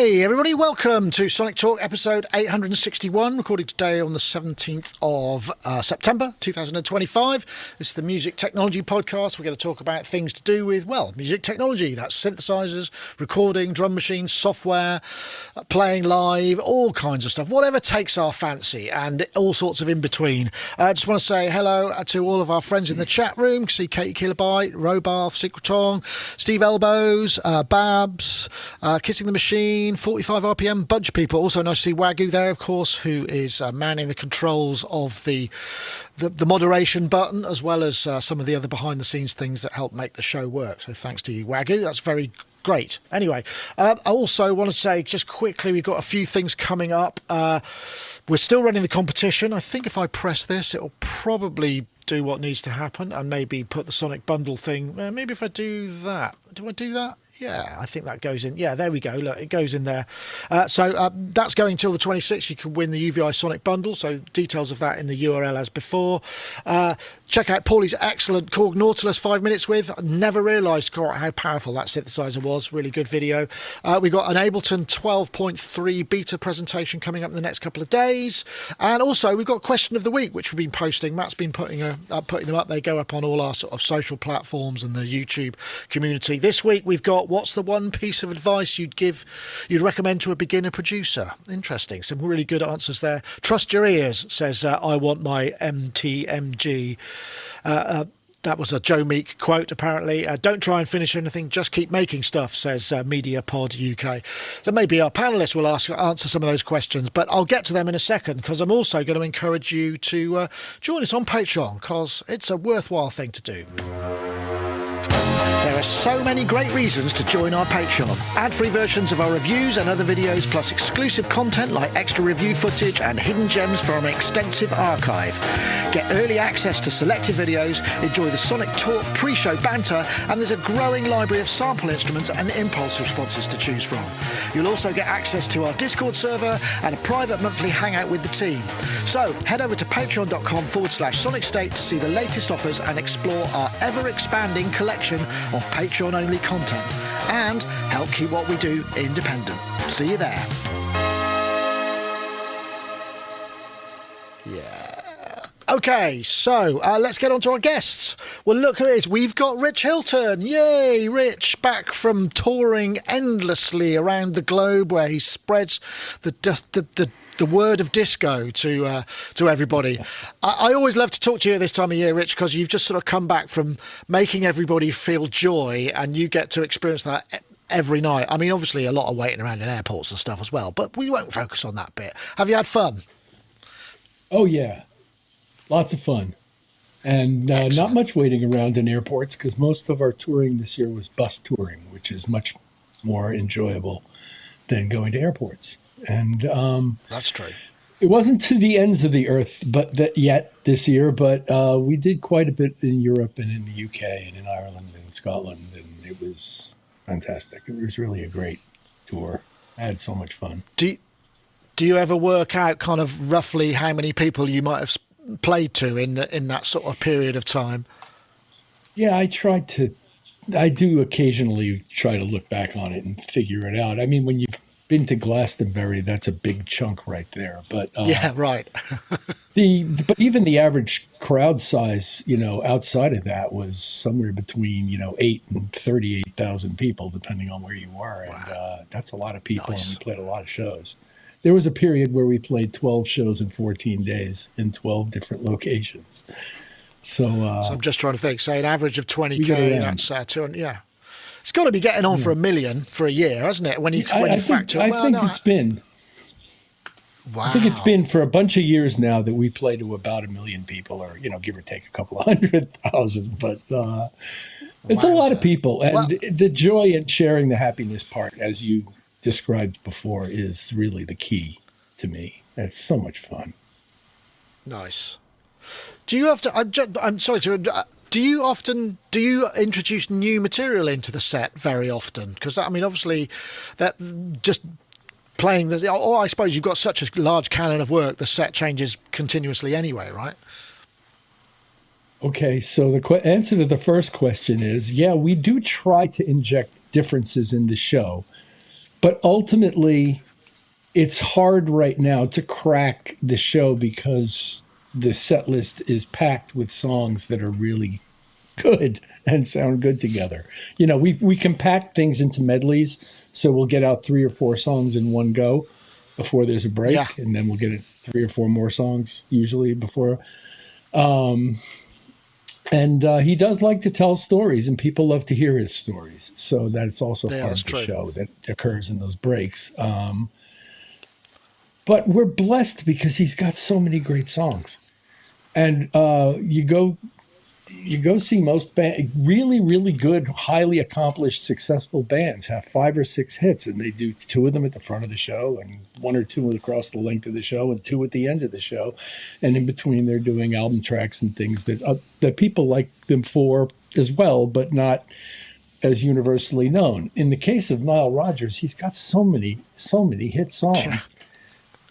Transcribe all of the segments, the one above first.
Hey everybody, welcome to Sonic Talk episode 861, recording today on the 17th of September 2025. This is the Music Technology Podcast. We're going to talk about things to do with, well, music technology. That's synthesizers, recording, drum machines, software, playing live, all kinds of stuff, whatever takes our fancy and all sorts of in between. I just want to say hello to all of our friends in the chat room. See Katie Kilobyte, Robarth, Secretong, Steve Elbows, Babs, Kissing the Machine, 45 RPM, Budge People. Also nice to see Wagyu there, of course, who is manning the controls of the moderation button, as well as some of the other behind-the-scenes things that help make the show work. So thanks to you, Wagyu. That's very great. Anyway, I also want to say just quickly, we've got a few things coming up. We're still running the competition. I think if I press this, it'll probably do what needs to happen and maybe put the Sonic Bundle thing. Maybe if I do that. Do I do that? Yeah, I think that goes in. Yeah, there we go. Look, it goes in there. So that's going till the 26th. You can win the UVI Sonic Bundle. So details of that in the URL as before. Check out Paulie's excellent Korg Nautilus 5 minutes with. I never realised quite how powerful that synthesizer was. Really good video. We got an Ableton 12.3 beta presentation coming up in the next couple of days. And also we've got Question of the Week, which we've been posting. Matt's been putting them up. They go up on all our sort of social platforms and the YouTube community. This week we've got, what's the one piece of advice you'd recommend to a beginner producer? Interesting. Some really good answers there. Trust your ears, says I want my MTMG. That was a Joe Meek quote, apparently. Don't try and finish anything, just keep making stuff, says MediaPod UK. So maybe our panellists will answer some of those questions, but I'll get to them in a second, because I'm also going to encourage you to join us on Patreon, because it's a worthwhile thing to do. There are so many great reasons to join our Patreon. Ad-free versions of our reviews and other videos, plus exclusive content like extra review footage and hidden gems from an extensive archive. Get early access to selected videos, enjoy the Sonic Talk pre-show banter, and there's a growing library of sample instruments and impulse responses to choose from. You'll also get access to our Discord server and a private monthly hangout with the team. So head over to patreon.com/Sonicstate to see the latest offers and explore our ever-expanding collection of Patreon-only content and help keep what we do independent. See you there. Yeah. Okay, so let's get on to our guests. Well, look who it is. We've got Rich Hilton. Yay, Rich, back from touring endlessly around the globe, where he spreads the word of disco to everybody. I always love to talk to you at this time of year, Rich, because you've just sort of come back from making everybody feel joy, and you get to experience that every night. I mean, obviously a lot of waiting around in airports and stuff as well, but we won't focus on that bit. Have you had fun? Oh, yeah. Lots of fun. And not much waiting around in airports, because most of our touring this year was bus touring, which is much more enjoyable than going to airports. And that's true. It wasn't to the ends of the earth yet this year, but we did quite a bit in Europe and in the UK and in Ireland and Scotland, and it was fantastic. It was really a great tour. I had so much fun. Do you ever work out kind of roughly how many people you might have played to in that sort of period of time? Yeah, I do occasionally try to look back on it and figure it out. I mean, when you've been to Glastonbury, that's a big chunk right there. But yeah, right. But even the average crowd size, outside of that was somewhere between 8 and 38,000 people, depending on where you were. Wow. And that's a lot of people. Nice. And we played a lot of shows. There was a period where we played 12 shows in 14 days in 12 different locations. So I'm just trying to think. Say an average of 20K. That's 200. Yeah. It's got to be getting on for $1 million for a year, hasn't it? When you factor it. I think it's been. Wow. I think it's been for a bunch of years now that we play to about 1 million people, or give or take a couple of 100,000. But it's a lot of people, and the joy in sharing the happiness part, as you described before, is really the key to me. It's so much fun. Nice. Do you have to? I'm sorry to. Do you introduce new material into the set very often? Because I mean, obviously, that just playing or I suppose you've got such a large canon of work, the set changes continuously anyway, right? Okay, so the answer to the first question is, yeah, we do try to inject differences in the show. But ultimately, it's hard right now to crack the show because the set list is packed with songs that are really good and sound good together. You know, we compact things into medleys, so we'll get out 3 or 4 songs in one go before there's a break, Yeah. and then we'll get 3 or 4 more songs usually before. And he does like to tell stories, and people love to hear his stories. So that's also part of the show that occurs in those breaks. But we're blessed because he's got so many great songs. And you go see most really, really good, highly accomplished, successful bands have 5 or 6 hits, and they do 2 of them at the front of the show, and 1 or 2 across the length of the show, and 2 at the end of the show. And in between, they're doing album tracks and things that people like them for as well, but not as universally known. In the case of Nile Rodgers, he's got so many hit songs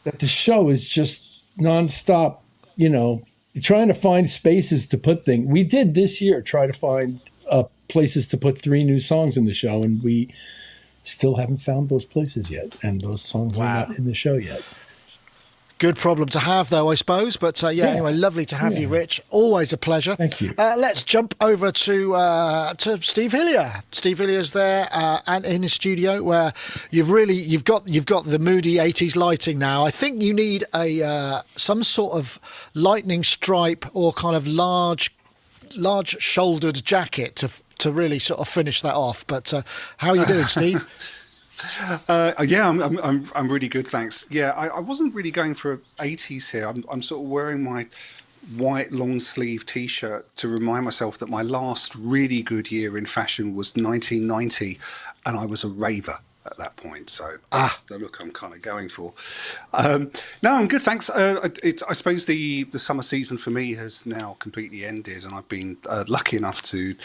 that the show is just nonstop, you know, trying to find spaces to put things. We did this year try to find places to put 3 new songs in the show, and we still haven't found those places yet. And those songs are not in the show yet. Good problem to have, though, I suppose. But anyway, lovely to have you, Rich. Always a pleasure. Thank you. Let's jump over to Steve Hillier. Steve Hillier's there and in his studio, where you've got the moody 80s lighting now. I think you need some sort of lightning stripe or kind of large shouldered jacket to really sort of finish that off. But how are you doing, Steve? I'm really good, thanks. Yeah, I wasn't really going for 80s here. I'm sort of wearing my white long sleeve t-shirt to remind myself that my last really good year in fashion was 1990, and I was a raver at that point. So that's the look I'm kind of going for. No, I'm good, thanks. I suppose the summer season for me has now completely ended, and I've been lucky enough to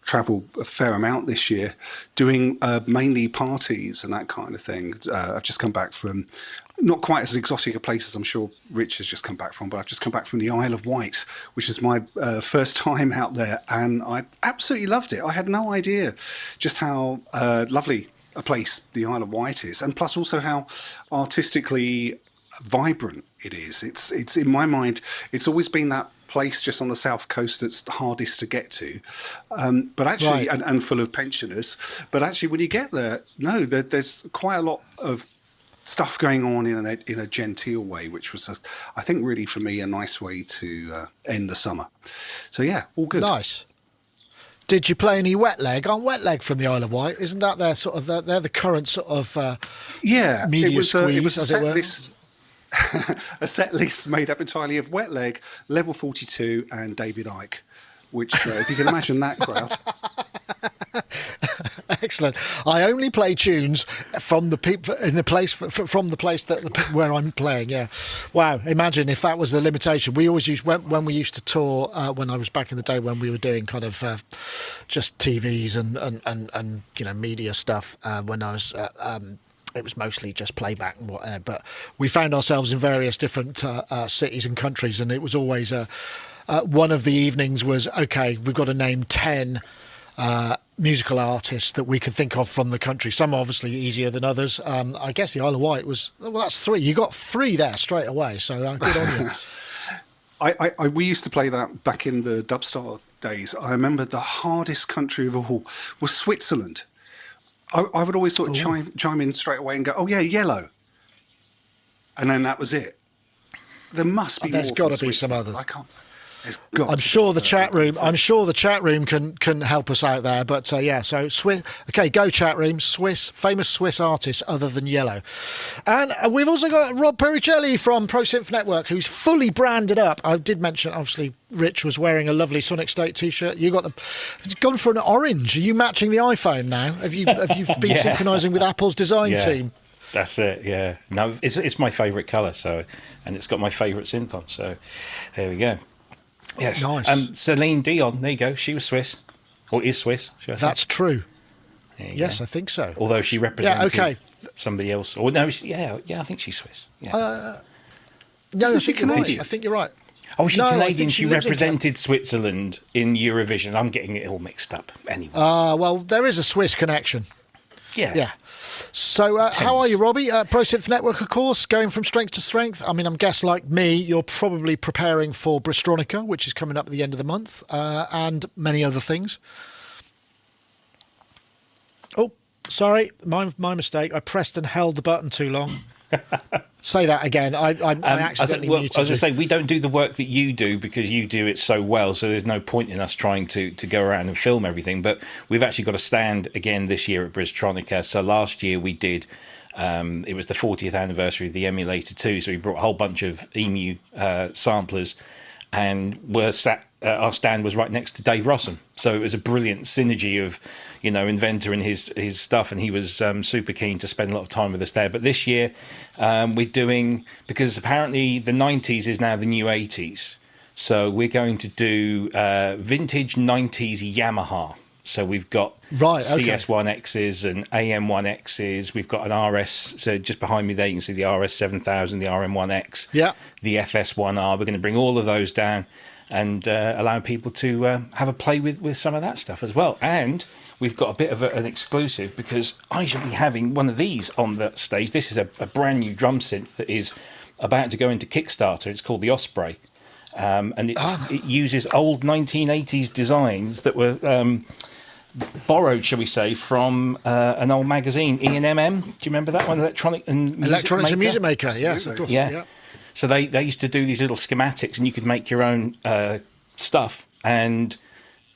travel a fair amount this year, doing mainly parties and that kind of thing. I've just come back from not quite as exotic a place as I'm sure Rich has just come back from, but I've just come back from the Isle of Wight, which is my first time out there, and I absolutely loved it. I had no idea just how lovely a place the Isle of Wight is, and plus also how artistically vibrant it is. It's in my mind, it's always been that place just on the south coast that's the hardest to get to, but actually, and full of pensioners. But actually, when you get there, there's quite a lot of stuff going on in a genteel way, which was, I think, really for me a nice way to end the summer. So yeah, all good. Nice. Did you play any Wet Leg? On Wet Leg from the Isle of Wight, isn't that their sort of they're the current sort of media squeeze, it was as it were? A set list made up entirely of Wet Leg, Level 42, and David Icke, which, if you can imagine that crowd. Excellent. I only play tunes from the people in the place from the place where I'm playing. Yeah, wow. Imagine if that was the limitation. We always used when we used to tour when I was back in the day when we were doing kind of just TVs and media stuff. When I was. It was mostly just playback and whatever, but we found ourselves in various different cities and countries, and it was always one of the evenings was, okay, we've got to name 10 musical artists that we could think of from the country. Some obviously easier than others. I guess the Isle of Wight was, that's 3. You got 3 there straight away, so good on you. We used to play that back in the Dubstar days. I remember the hardest country of all was Switzerland. I would always sort of chime in straight away and go, oh yeah, yellow. And then that was it. There must be there's more. There's got to be some others. I'm sure the chat room. I'm sure the chat room can help us out there. But so Swiss. Okay, go chat room. Famous Swiss artists other than Yellow, and we've also got Rob Puricelli from Pro Synth Network, who's fully branded up. I did mention, obviously, Rich was wearing a lovely Sonicstate t-shirt. You've gone for an orange. Are you matching the iPhone now? Have you been synchronising with Apple's design team? That's it, yeah. No, it's my favourite colour, and it's got my favourite synth on. So there we go. Yes. Nice. Celine Dion, there you go. She was Swiss, or is Swiss. That's true. Yes, go. I think so. Although she represented somebody else. Or no, I think she's Swiss. Yeah. No, I think you're right. I think you're right. Oh, she's Canadian. She represented Switzerland in Eurovision. I'm getting it all mixed up. Anyway. Well, there is a Swiss connection. Yeah. So how are you, Robbie? Pro Synth Network, of course, going from strength to strength. I mean, I'm guessing like me, you're probably preparing for Bristronica, which is coming up at the end of the month, and many other things. Oh, sorry, my mistake. I pressed and held the button too long. Say that again. I accidentally muted I was going to say, we don't do the work that you do because you do it so well, so there's no point in us trying to go around and film everything. But we've actually got a stand again this year at Bristronica. So last year we did, it was the 40th anniversary of the Emulator 2, so we brought a whole bunch of EMU samplers, and our stand was right next to Dave Rossum. So it was a brilliant synergy of, inventor and his stuff, and he was super keen to spend a lot of time with us there. But this year we're doing, because apparently the 90s is now the new 80s, so we're going to do vintage 90s Yamaha. So we've got CS1Xs and AM1Xs. We've got an RS. So just behind me there, you can see the RS7000, the RM1X, the FS1R. We're going to bring all of those down and allow people to have a play with some of that stuff as well. And we've got a bit of an exclusive, because I shall be having one of these on the stage. This is a brand new drum synth that is about to go into Kickstarter. It's called the Osprey. And it uses old 1980s designs that were borrowed, shall we say, from an old magazine, E&MM. Do you remember that one? Electronics and Music Maker. Yes, of course. Yeah. So they used to do these little schematics, and you could make your own stuff. And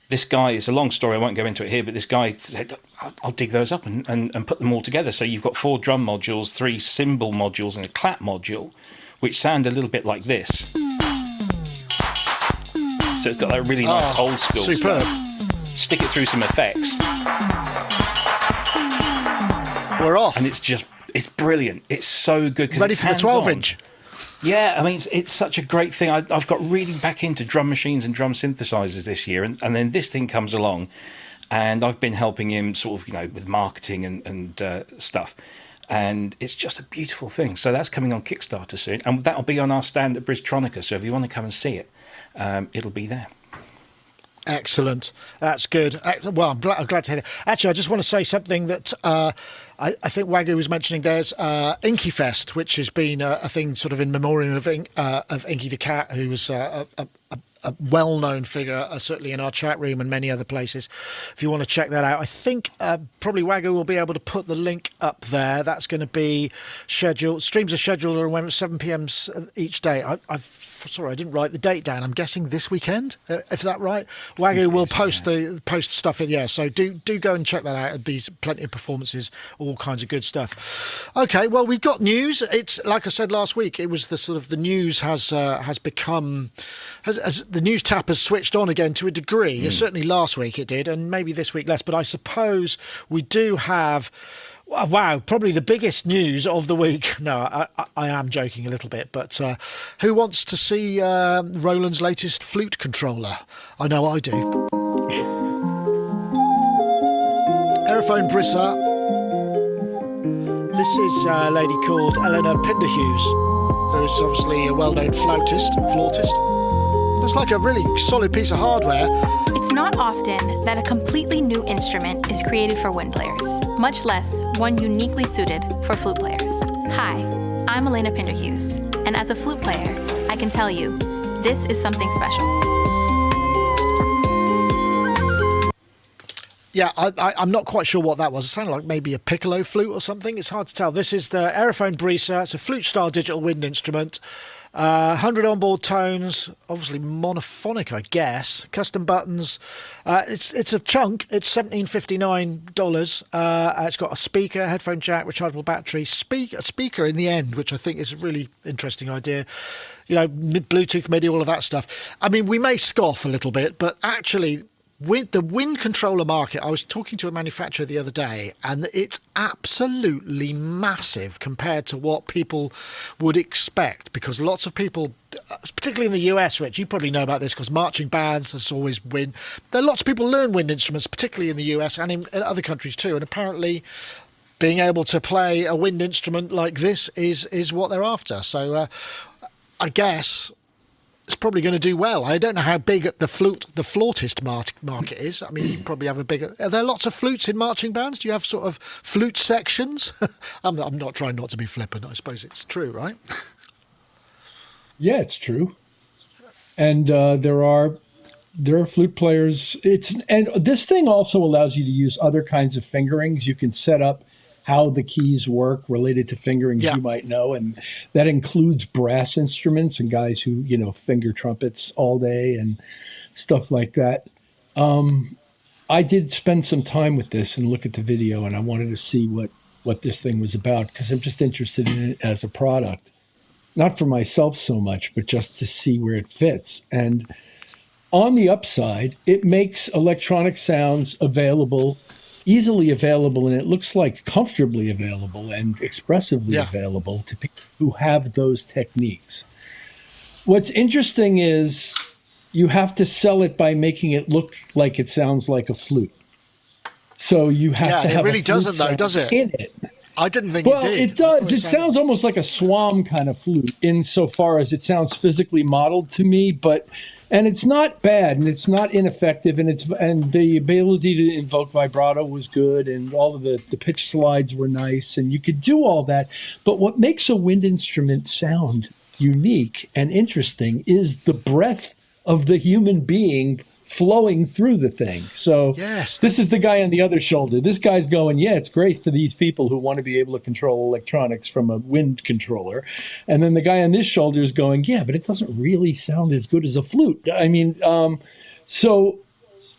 this guy, it's a long story, I won't go into it here, but this guy said, I'll dig those up and put them all together. So you've got 4 drum modules, 3 cymbal modules, and a clap module, which sound a little bit like this. So it's got that really nice old school superb stuff. Stick it through some effects. We're off. And it's brilliant. It's so good. Ready for the 12-inch. Yeah, I mean, it's such a great thing. I've got really back into drum machines and drum synthesizers this year, and then this thing comes along, and I've been helping him sort of, with marketing and stuff, and it's just a beautiful thing. So that's coming on Kickstarter soon, and that'll be on our stand at Bristronica. So if you want to come and see it, it'll be there. Excellent. That's good. Well, I'm glad to hear that. Actually, I just want to say something that I think Wagyu was mentioning. There's Inky Fest, which has been a thing sort of in memoriam of Inky the Cat, who was a well-known figure, certainly in our chat room and many other places. If you want to check that out, I think probably Wagyu will be able to put the link up there. That's going to be scheduled. Streams are scheduled around 7 p.m. each day. Sorry, I didn't write the date down. I'm guessing this weekend. Is that right? Wagyu will post stuff in. Yeah, so do go and check that out. It'd be plenty of performances, all kinds of good stuff. Okay, well, we've got news. It's like I said last week. It was the news has become the news tap has switched on again to a degree. Certainly last week it did, and maybe this week less. But I suppose we do have. Wow, probably the biggest news of the week. No, I am joking a little bit, but who wants to see Roland's latest flute controller? I know I do. Aerophone Brissa. This is a lady called Eleanor Pinderhughes, who's obviously a well-known flautist. It's like a really solid piece of hardware. It's not often that a completely new instrument is created for wind players, much less one uniquely suited for flute players. Hi, I'm Elena Pinderhughes, and as a flute player, I can tell you, this is something special. Yeah, I'm not quite sure what that was. It sounded like maybe a piccolo flute or something. It's hard to tell. This is the Aerophone Brissa. It's a flute-style digital wind instrument. 100 onboard tones, obviously monophonic, I guess. Custom buttons. It's a chunk. It's $1,759. It's got a speaker, headphone jack, rechargeable battery, a speaker in the end, which I think is a really interesting idea. Bluetooth, MIDI, all of that stuff. I mean, we may scoff a little bit, but actually, with the wind controller market, I was talking to a manufacturer the other day, and it's absolutely massive compared to what people would expect, because lots of people, particularly in the US, Rich, you probably know about this because marching bands, there's always wind. There are lots of people learn wind instruments, particularly in the US and in other countries too, and apparently being able to play a wind instrument like this is what they're after. So I guess it's probably going to do well. I don't know how big the flautist market is. I mean, you probably have a bigger. Are there lots of flutes in marching bands? Do you have sort of flute sections? I'm not trying not to be flippant. I suppose it's true, right? Yeah, it's true. And there are flute players. And this thing also allows you to use other kinds of fingerings. You can set up how the keys work related to fingerings you might know, and that includes brass instruments and guys who finger trumpets all day and stuff like that. I did spend some time with this and look at the video, and I wanted to see what this thing was about, because I'm just interested in it as a product, not for myself so much, but just to see where it fits. And on the upside, it makes electronic sounds easily available, and it looks like comfortably available and expressively available to people who have those techniques. What's interesting is you have to sell it by making it look like it sounds like a flute. So you have to have it really a flute doesn't, though, does it? In it. I didn't think it did. Well, it does. It sounds almost like a swam kind of flute insofar as it sounds physically modeled to me, and it's not bad and it's not ineffective, and the ability to invoke vibrato was good, and all of the pitch slides were nice, and you could do all that. But what makes a wind instrument sound unique and interesting is the breath of the human being flowing through the thing. So this is the guy on the other shoulder. This guy's going, it's great for these people who want to be able to control electronics from a wind controller. And then the guy on this shoulder is going, but it doesn't really sound as good as a flute. I mean, so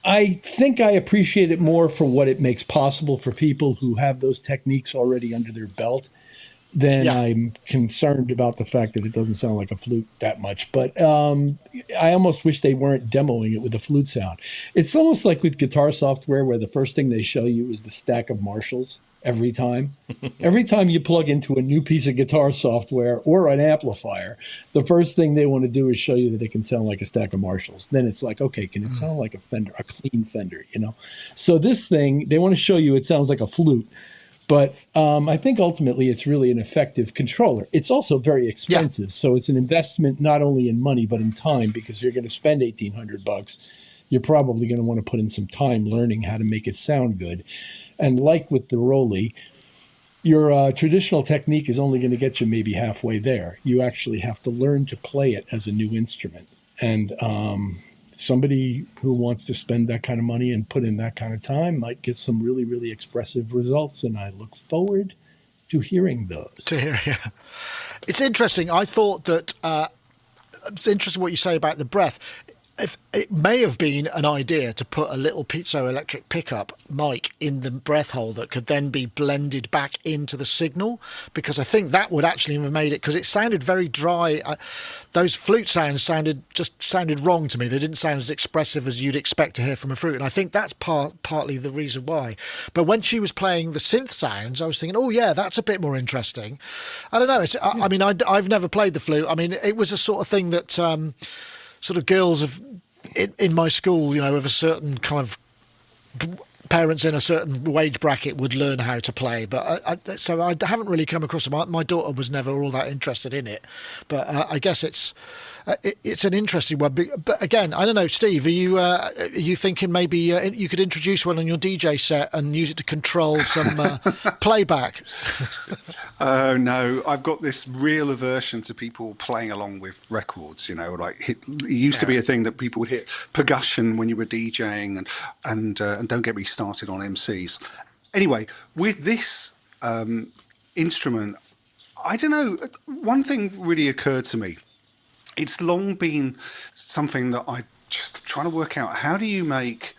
I think I appreciate it more for what it makes possible for people who have those techniques already under their belt than I'm concerned about the fact that it doesn't sound like a flute that much. But I almost wish they weren't demoing it with a flute sound. It's almost like with guitar software, where the first thing they show you is the stack of Marshalls every time. Every time you plug into a new piece of guitar software or an amplifier, the first thing they want to do is show you that it can sound like a stack of Marshalls. Then it's like, okay, can it sound like a Fender, a clean Fender, So this thing, they want to show you it sounds like a flute. But I think ultimately it's really an effective controller. It's also very expensive. So it's an investment not only in money, but in time, because you're going to spend $1,800. You're probably going to want to put in some time learning how to make it sound good. And like with the Roly, your traditional technique is only going to get you maybe halfway there. You actually have to learn to play it as a new instrument. And somebody who wants to spend that kind of money and put in that kind of time might get some really, really expressive results, and I look forward to hearing those. It's interesting. I thought that it's interesting what you say about the breath. If it may have been an idea to put a little piezoelectric pickup mic in the breath hole that could then be blended back into the signal, because I think that would actually have made it, because it sounded very dry. Those flute sounds sounded wrong to me. They didn't sound as expressive as you'd expect to hear from a flute, and I think that's partly the reason why. But when she was playing the synth sounds, I was thinking, that's a bit more interesting. I don't know. I mean, I've never played the flute. I mean, it was a sort of thing that sort of girls of in my school, of a certain kind of parents in a certain wage bracket would learn how to play. But so I haven't really come across it. My daughter was never all that interested in it. But I guess it's an interesting one. But again, I don't know, Steve, are you thinking maybe you could introduce one on your DJ set and use it to control some playback? Oh, no. I've got this real aversion to people playing along with records, it used to be a thing that people would hit percussion when you were DJing, and don't get me started on MCs. Anyway, with this instrument, I don't know, one thing really occurred to me. It's long been something that I just trying to work out. How do you make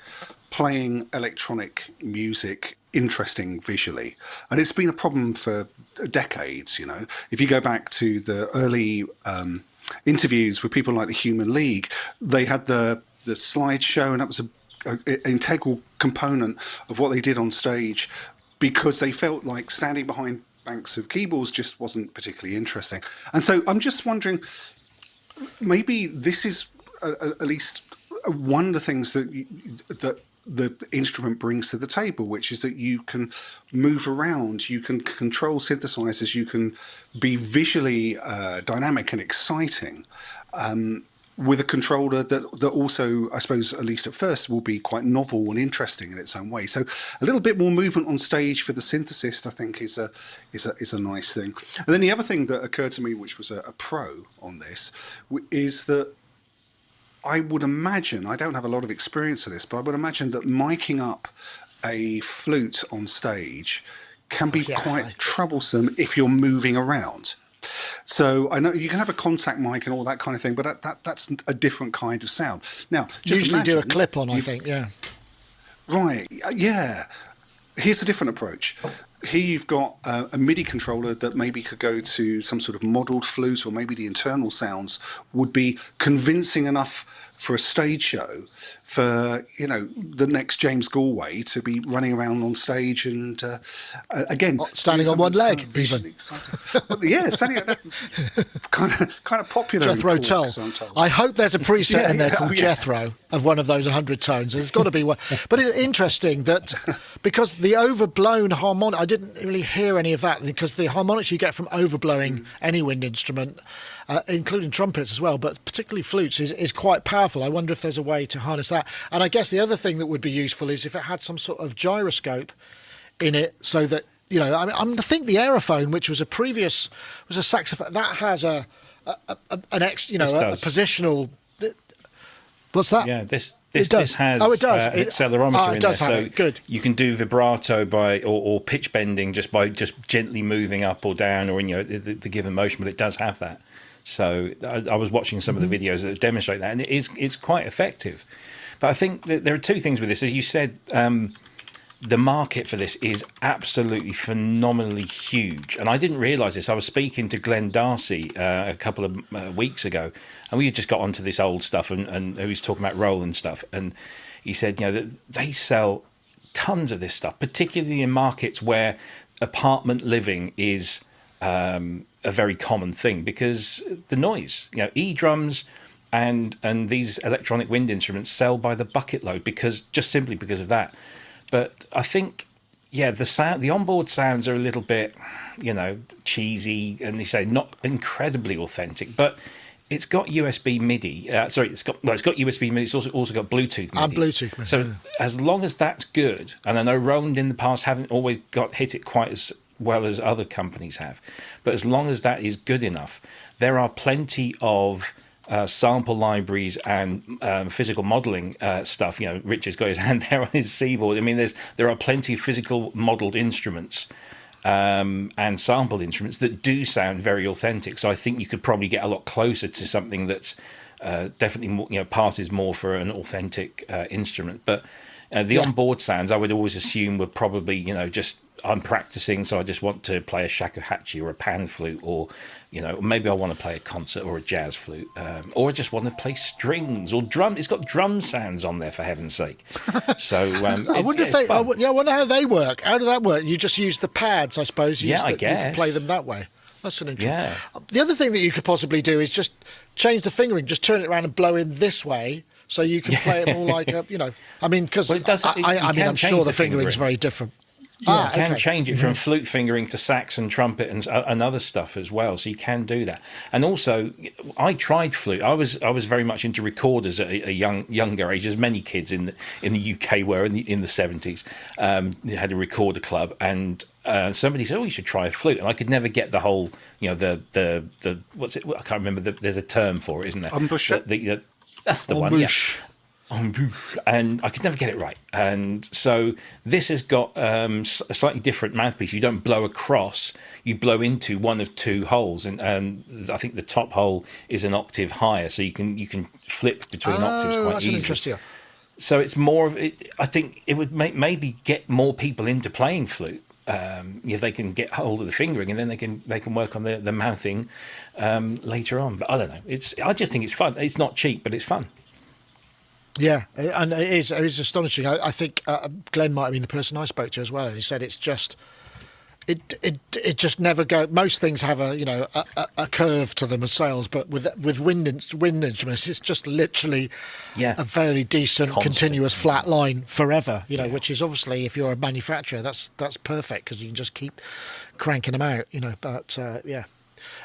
playing electronic music interesting visually? And it's been a problem for decades, If you go back to the early interviews with people like the Human League, they had the slideshow, and that was an integral component of what they did on stage, because they felt like standing behind banks of keyboards just wasn't particularly interesting. And so I'm just wondering, maybe this is at least one of the things that the instrument brings to the table, which is that you can move around, you can control synthesizers, you can be visually dynamic and exciting. with a controller that also, I suppose, at least at first, will be quite novel and interesting in its own way. So a little bit more movement on stage for the synthesist, I think, is a nice thing. And then the other thing that occurred to me, which was a pro on this, is that I would imagine, I don't have a lot of experience of this, but I would imagine that miking up a flute on stage can be quite troublesome if you're moving around. So I know you can have a contact mic and all that kind of thing, but that's a different kind of sound. Now, just usually imagine, do a clip-on, I think, yeah. Right, yeah. Here's a different approach. Here you've got a MIDI controller that maybe could go to some sort of modelled flute, or maybe the internal sounds would be convincing enough for a stage show for, you know, the next James Galway to be running around on stage and, again... standing on one leg, even. Yeah, standing on kind of popular. Jethro Tull. I hope there's a preset in there called Jethro of one of those 100 tones. There's got to be one. But it's interesting that because the overblown harmonic, I didn't really hear any of that, because the harmonics you get from overblowing any wind instrument, including trumpets as well, but particularly flutes, is quite powerful. I wonder if there's a way to harness that. And I guess the other thing that would be useful is if it had some sort of gyroscope in it, so that, you know, I think the aerophone, which was was a saxophone, that has a positional. What's that? Yeah, this It does. this has Oh, it does. accelerometer in does there, have so it. Good. you can do vibrato or pitch bending just by gently moving up or down, or in, you know, the given motion. But it does have that. So I was watching some of the videos that demonstrate that, and it's quite effective. But I think that there are two things with this, as you said. The market for this is absolutely phenomenally huge. And I didn't realise this. I was speaking to Glenn Darcy a couple of weeks ago, and we had just got onto this old stuff, and he was talking about Roland stuff. And he said, you know, that they sell tons of this stuff, particularly in markets where apartment living is a very common thing, because the noise, you know, E-drums and these electronic wind instruments sell by the bucket load, simply because of that. But I think, yeah, the onboard sounds are a little bit, you know, cheesy, and they say not incredibly authentic. But it's got USB MIDI. It's got USB MIDI. It's also got Bluetooth MIDI. And Bluetooth MIDI. So as long as that's good, and I know Roland in the past haven't always hit it quite as well as other companies have, but as long as that is good enough, there are plenty of sample libraries and physical modeling stuff. You know, Richard's got his hand there on his keyboard. I mean, there are plenty of physical modeled instruments and sampled instruments that do sound very authentic. So I think you could probably get a lot closer to something that's definitely more, you know, passes more for an authentic instrument. But the onboard sounds, I would always assume, were probably, you know, just I'm practicing, so I just want to play a shakuhachi or a pan flute, or, you know, maybe I want to play a concert or a jazz flute, or I just want to play strings or drum. It's got drum sounds on there, for heaven's sake. So I wonder I wonder how they work. How does that work? You just use the pads, I suppose. I guess. You can play them that way. That's an interesting. Yeah. The other thing that you could possibly do is just change the fingering, just turn it around and blow in this way, so you can play it more like a, you know. I mean, because I'm sure the fingering is very different. Yeah, you can change it from flute fingering to sax and trumpet and other stuff as well. So you can do that. And also, I tried flute. I was very much into recorders at a younger age, as many kids in the UK were in the 70s. They had a recorder club, and somebody said, "Oh, you should try a flute." And I could never get the whole, you know, the what's it? I can't remember. There's a term for it, isn't there? Embouchure. That's the one. Yeah. And I could never get it right. And so this has got a slightly different mouthpiece. You don't blow across, you blow into one of two holes. And I think the top hole is an octave higher, so you can flip between octaves quite that's easily. Interesting. So it's more of it. I think it would maybe get more people into playing flute. If they can get hold of the fingering, and then they can work on the mouthing later on. But I don't know. I just think it's fun. It's not cheap, but it's fun. Yeah, and it is astonishing. I think Glenn might have been the person I spoke to as well, and he said it's just it just never go. Most things have a curve to them as sales, but with wind instruments, it's just literally a very decent, continuous flat line forever. You know, which is obviously, if you're a manufacturer, that's perfect, because you can just keep cranking them out. You know, but yeah.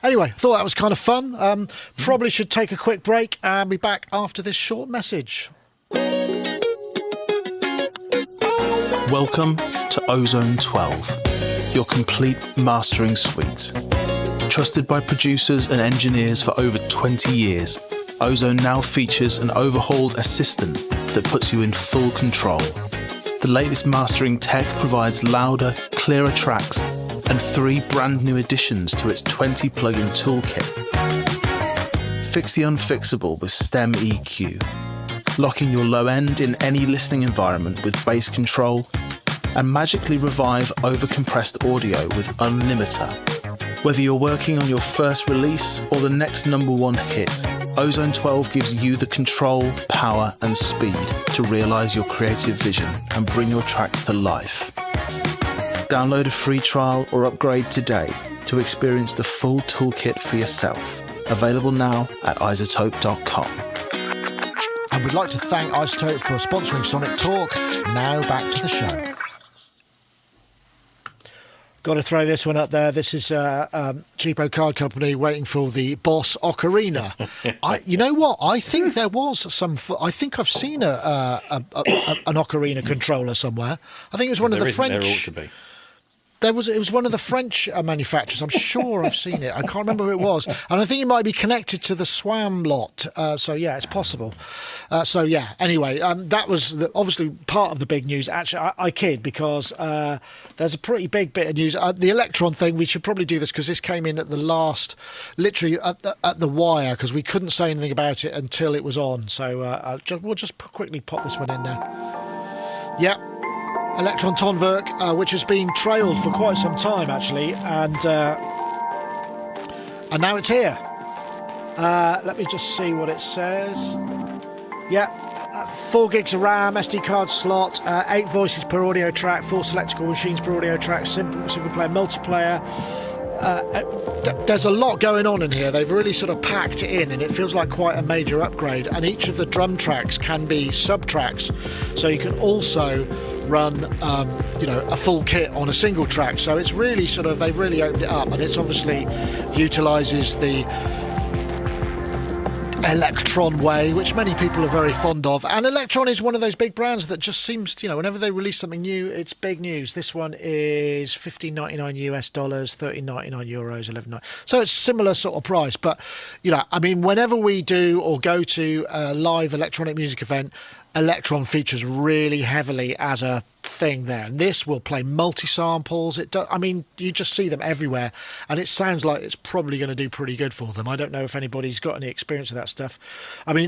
Anyway, I thought that was kind of fun. Probably should take a quick break and be back after this short message. Welcome to Ozone 12, your complete mastering suite. Trusted by producers and engineers for over 20 years, Ozone now features an overhauled assistant that puts you in full control. The latest mastering tech provides louder, clearer tracks and 3 brand new additions to its 20 plugin toolkit. Fix the unfixable with STEM EQ. Lock in your low end in any listening environment with bass control, and magically revive overcompressed audio with Unlimiter. Whether you're working on your first release or the next #1 hit, Ozone 12 gives you the control, power and speed to realise your creative vision and bring your tracks to life. Download a free trial or upgrade today to experience the full toolkit for yourself. Available now at iZotope.com. And we'd like to thank iZotope for sponsoring Sonic Talk. Now back to the show. Got to throw this one up there. This is Cheapo Card Company waiting for the Boss Ocarina. You know what? I think there was some. I think I've seen an Ocarina controller somewhere. I think it was one of the French. There ought to be. It was one of the French manufacturers. I'm sure I've seen it. I can't remember who it was. And I think it might be connected to the SWAM lot. So, yeah, it's possible. Anyway, that was obviously part of the big news. Actually, I kid because there's a pretty big bit of news. The Elektron thing, we should probably do this because this came in at the last, literally at the wire, because we couldn't say anything about it until it was on. So we'll just quickly pop this one in there. Yep. Elektron Tonverk, which has been trailed for quite some time, actually, and now it's here. Let me just see what it says. Yeah, 4 gigs of RAM, SD card slot, 8 voices per audio track, 4 selectable machines per audio track, single player, multiplayer. There's a lot going on in here. They've really sort of packed it in, and it feels like quite a major upgrade. And each of the drum tracks can be sub-tracks, so you can also run a full kit on a single track. So it's really sort of, they've really opened it up, and it's obviously utilises the Elektron way, which many people are very fond of. And Elektron is one of those big brands that just seems to, whenever they release something new, it's big news. This one is $15.99 US, €13.99 euros, 11.99. So it's similar sort of price. But, whenever we do or go to a live electronic music event, Elektron features really heavily as a thing there, and this will play multi-samples. It does. You just see them everywhere, and it sounds like it's probably going to do pretty good for them. I don't know if anybody's got any experience with that stuff. The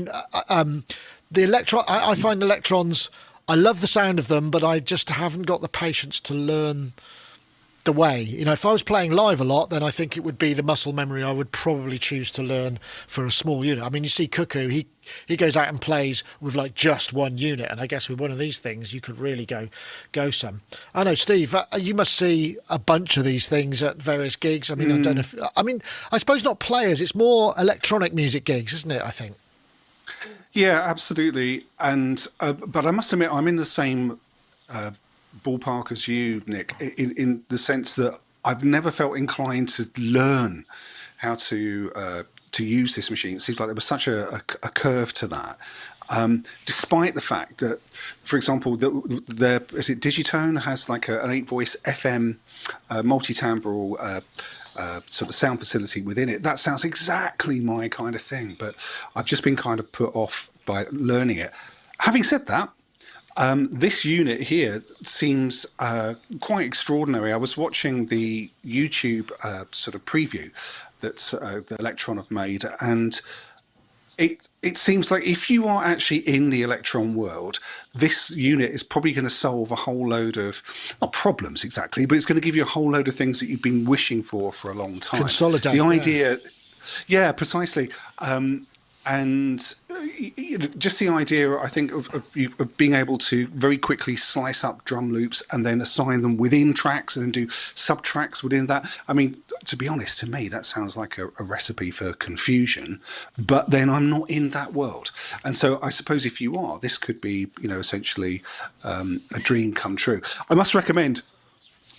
Elektron, I find Elektrons, I love the sound of them, but I just haven't got the patience to learn the way. If I was playing live a lot, then I think it would be the muscle memory I would probably choose to learn for a small unit. You see Cuckoo, he goes out and plays with like just one unit, and I guess with one of these things you could really go some. I know, Steve, you must see a bunch of these things at various gigs. I don't know if, I suppose not players, it's more electronic music gigs, isn't it, I think? Yeah, absolutely. And but I must admit, I'm in the same ballpark as you, Nick, in the sense that I've never felt inclined to learn how to use this machine. It seems like there was such a curve to that, despite the fact that, for example, is it Digitone has like an 8-voice FM multi-timbral sort of sound facility within it. That sounds exactly my kind of thing, but I've just been kind of put off by learning it. Having said that, this unit here seems quite extraordinary. I was watching the YouTube sort of preview that the Elektron have made, and it seems like if you are actually in the Elektron world, this unit is probably going to solve a whole load of, not problems exactly, but it's going to give you a whole load of things that you've been wishing for a long time. Consolidate. The idea, yeah, precisely. And just the idea, I think, of being able to very quickly slice up drum loops and then assign them within tracks and then do sub-tracks within that. To be honest, to me, that sounds like a recipe for confusion. But then I'm not in that world. And so I suppose if you are, this could be, essentially a dream come true. I must recommend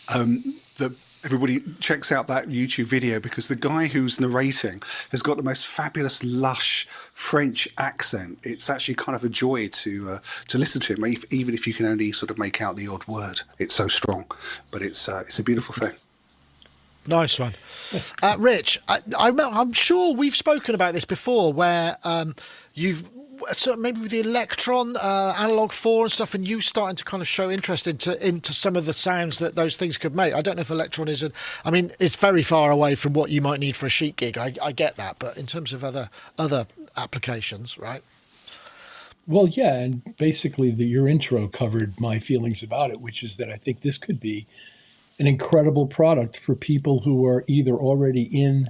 the Everybody checks out that YouTube video because the guy who's narrating has got the most fabulous, lush French accent. It's actually kind of a joy to listen to him, even if you can only sort of make out the odd word. It's so strong, but it's a beautiful thing. Nice one. Rich, I'm sure we've spoken about this before, where you've so maybe with the Elektron Analog 4 and stuff, and you starting to kind of show interest into some of the sounds that those things could make. I don't know if Elektron is it's very far away from what you might need for a Chic gig. I get that, but in terms of other applications, right? Well, yeah, and basically your intro covered my feelings about it, which is that I think this could be an incredible product for people who are either already in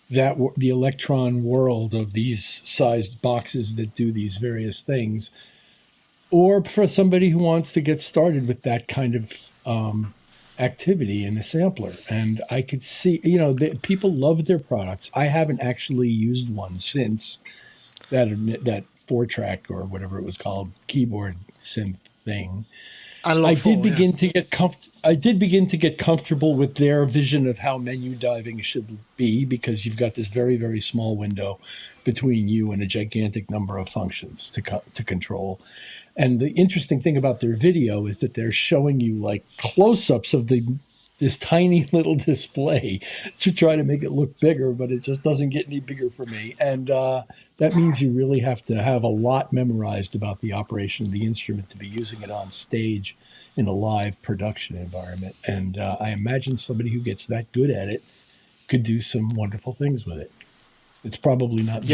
the Elektron world of these sized boxes that do these various things, or for somebody who wants to get started with that kind of activity in a sampler. And I could see, people love their products. I haven't actually used one since that 4-track or whatever it was called, keyboard synth thing. I did begin to get comfortable with their vision of how menu diving should be, because you've got this very, very small window between you and a gigantic number of functions to control. And the interesting thing about their video is that they're showing you like close-ups of this tiny little display to try to make it look bigger, but it just doesn't get any bigger for me. And that means you really have to have a lot memorized about the operation of the instrument to be using it on stage in a live production environment. And I imagine somebody who gets that good at it could do some wonderful things with it. It's probably not.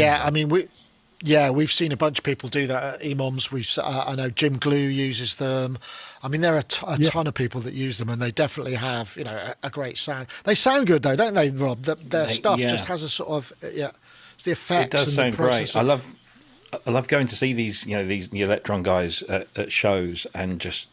Yeah, we've seen a bunch of people do that at EMOMs. I know Jim Glue uses them. I mean, there are a ton of people that use them, and they definitely have, a great sound. They sound good though, don't they, Rob? Their stuff just has a sort of it's the effects. It does sound great. I love going to see these, the Elektron guys at shows and just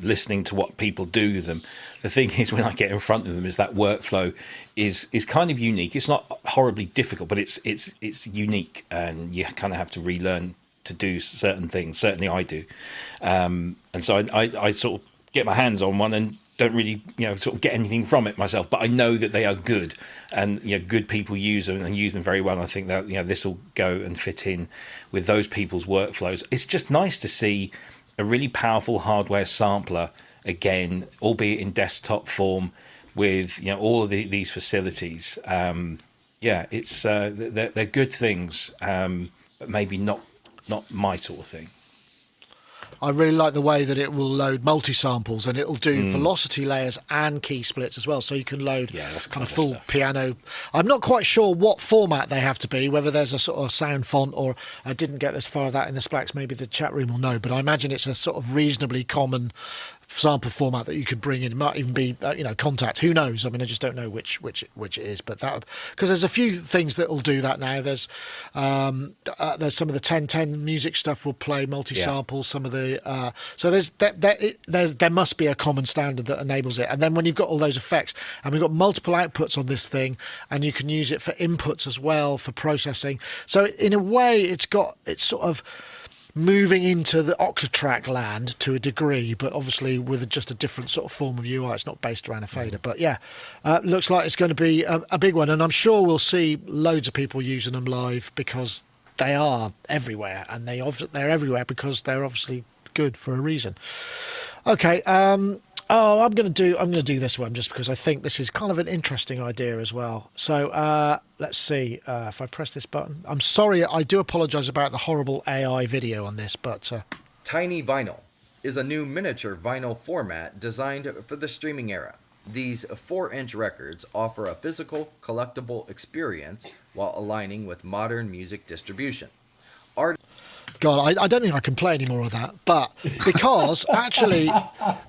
listening to what people do with them. The thing is, when I get in front of them, is that workflow is kind of unique. It's not horribly difficult, but it's unique, and you kind of have to relearn to do certain things. Certainly, I do, and so I sort of get my hands on one and don't really sort of get anything from it myself, but I know that they are good, and good people use them and use them very well. And I think that this will go and fit in with those people's workflows. It's just nice to see a really powerful hardware sampler again, albeit in desktop form, with all of these facilities. It's they're good things, but maybe not my sort of thing. I really like the way that it will load multi-samples, and it'll do velocity layers and key splits as well. So you can load kind of full stuff. Piano. I'm not quite sure what format they have to be, whether there's a sort of sound font, or I didn't get as far as that in the specs. Maybe the chat room will know, but I imagine it's a sort of reasonably common sample format that you could bring in. It might even be Contact. Who knows? I mean, I just don't know which it is. But that, because there's a few things that will do that now. There's some of the 1010 music stuff will play multi-samples. Some of the so there must be a common standard that enables it. And then when you've got all those effects, and we've got multiple outputs on this thing, and you can use it for inputs as well for processing. So in a way, it's sort of moving into the Octatrack land to a degree, but obviously with just a different sort of form of UI. It's not based around a fader, but looks like it's going to be a big one, and I'm sure we'll see loads of people using them live, because they are everywhere, and they're everywhere because they're obviously good for a reason. Okay, I'm going to do this one just because I think this is kind of an interesting idea as well. So let's see if I press this button. I'm sorry, I do apologise about the horrible AI video on this, but Tiny Vinyl is a new miniature vinyl format designed for the streaming era. These 4-inch records offer a physical, collectible experience while aligning with modern music distribution. God, I don't think I can play any more of that, but because actually,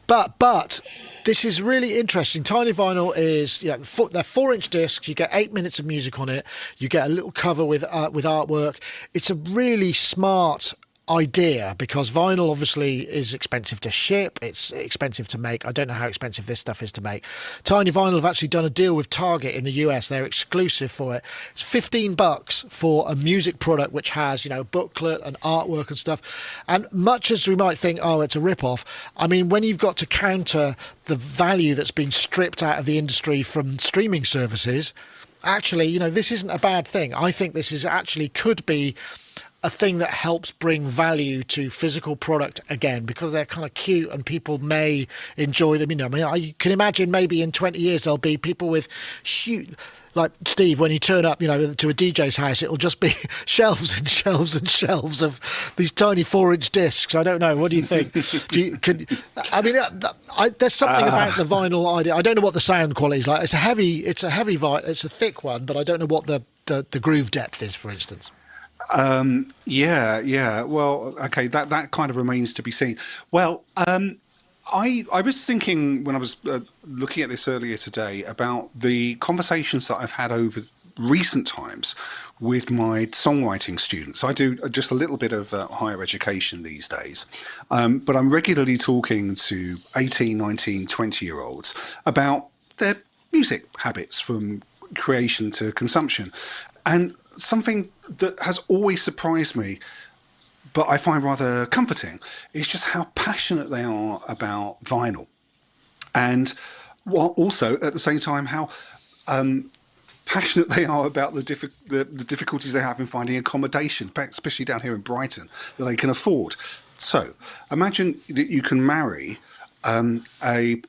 but this is really interesting. Tiny Vinyl is they're 4-inch discs. You get 8 minutes of music on it. You get a little cover with artwork. It's a really smart idea, because vinyl obviously is expensive to ship, it's expensive to make. I don't know how expensive this stuff is to make. Tiny Vinyl have actually done a deal with Target in the US. They're exclusive for it. It's $15 for a music product which has, you know, booklet and artwork and stuff. And much as we might think, oh, it's a rip-off, I mean, when you've got to counter the value that's been stripped out of the industry from streaming services, actually, you know, this isn't a bad thing. I think this is actually could be a thing that helps bring value to physical product again, because they're kind of cute and people may enjoy them. You know, I mean, I can imagine maybe in 20 years there'll be people with huge, like Steve, when you turn up, you know, to a DJ's house, it'll just be shelves and shelves and shelves of these tiny 4-inch discs. I don't know. What do you think? There's something about the vinyl idea. I don't know what the sound quality is like. It's a thick one, but I don't know what the groove depth is, for instance. Yeah. Well, okay, that kind of remains to be seen. Well, I was thinking when I was looking at this earlier today about the conversations that I've had over recent times with my songwriting students. I do just a little bit of higher education these days, but I'm regularly talking to 18, 19, 20-year-olds about their music habits from creation to consumption. And something that has always surprised me, but I find rather comforting, is just how passionate they are about vinyl. And while also, at the same time, how passionate they are about the difficulties they have in finding accommodation, especially down here in Brighton, that they can afford. So imagine that you can marry a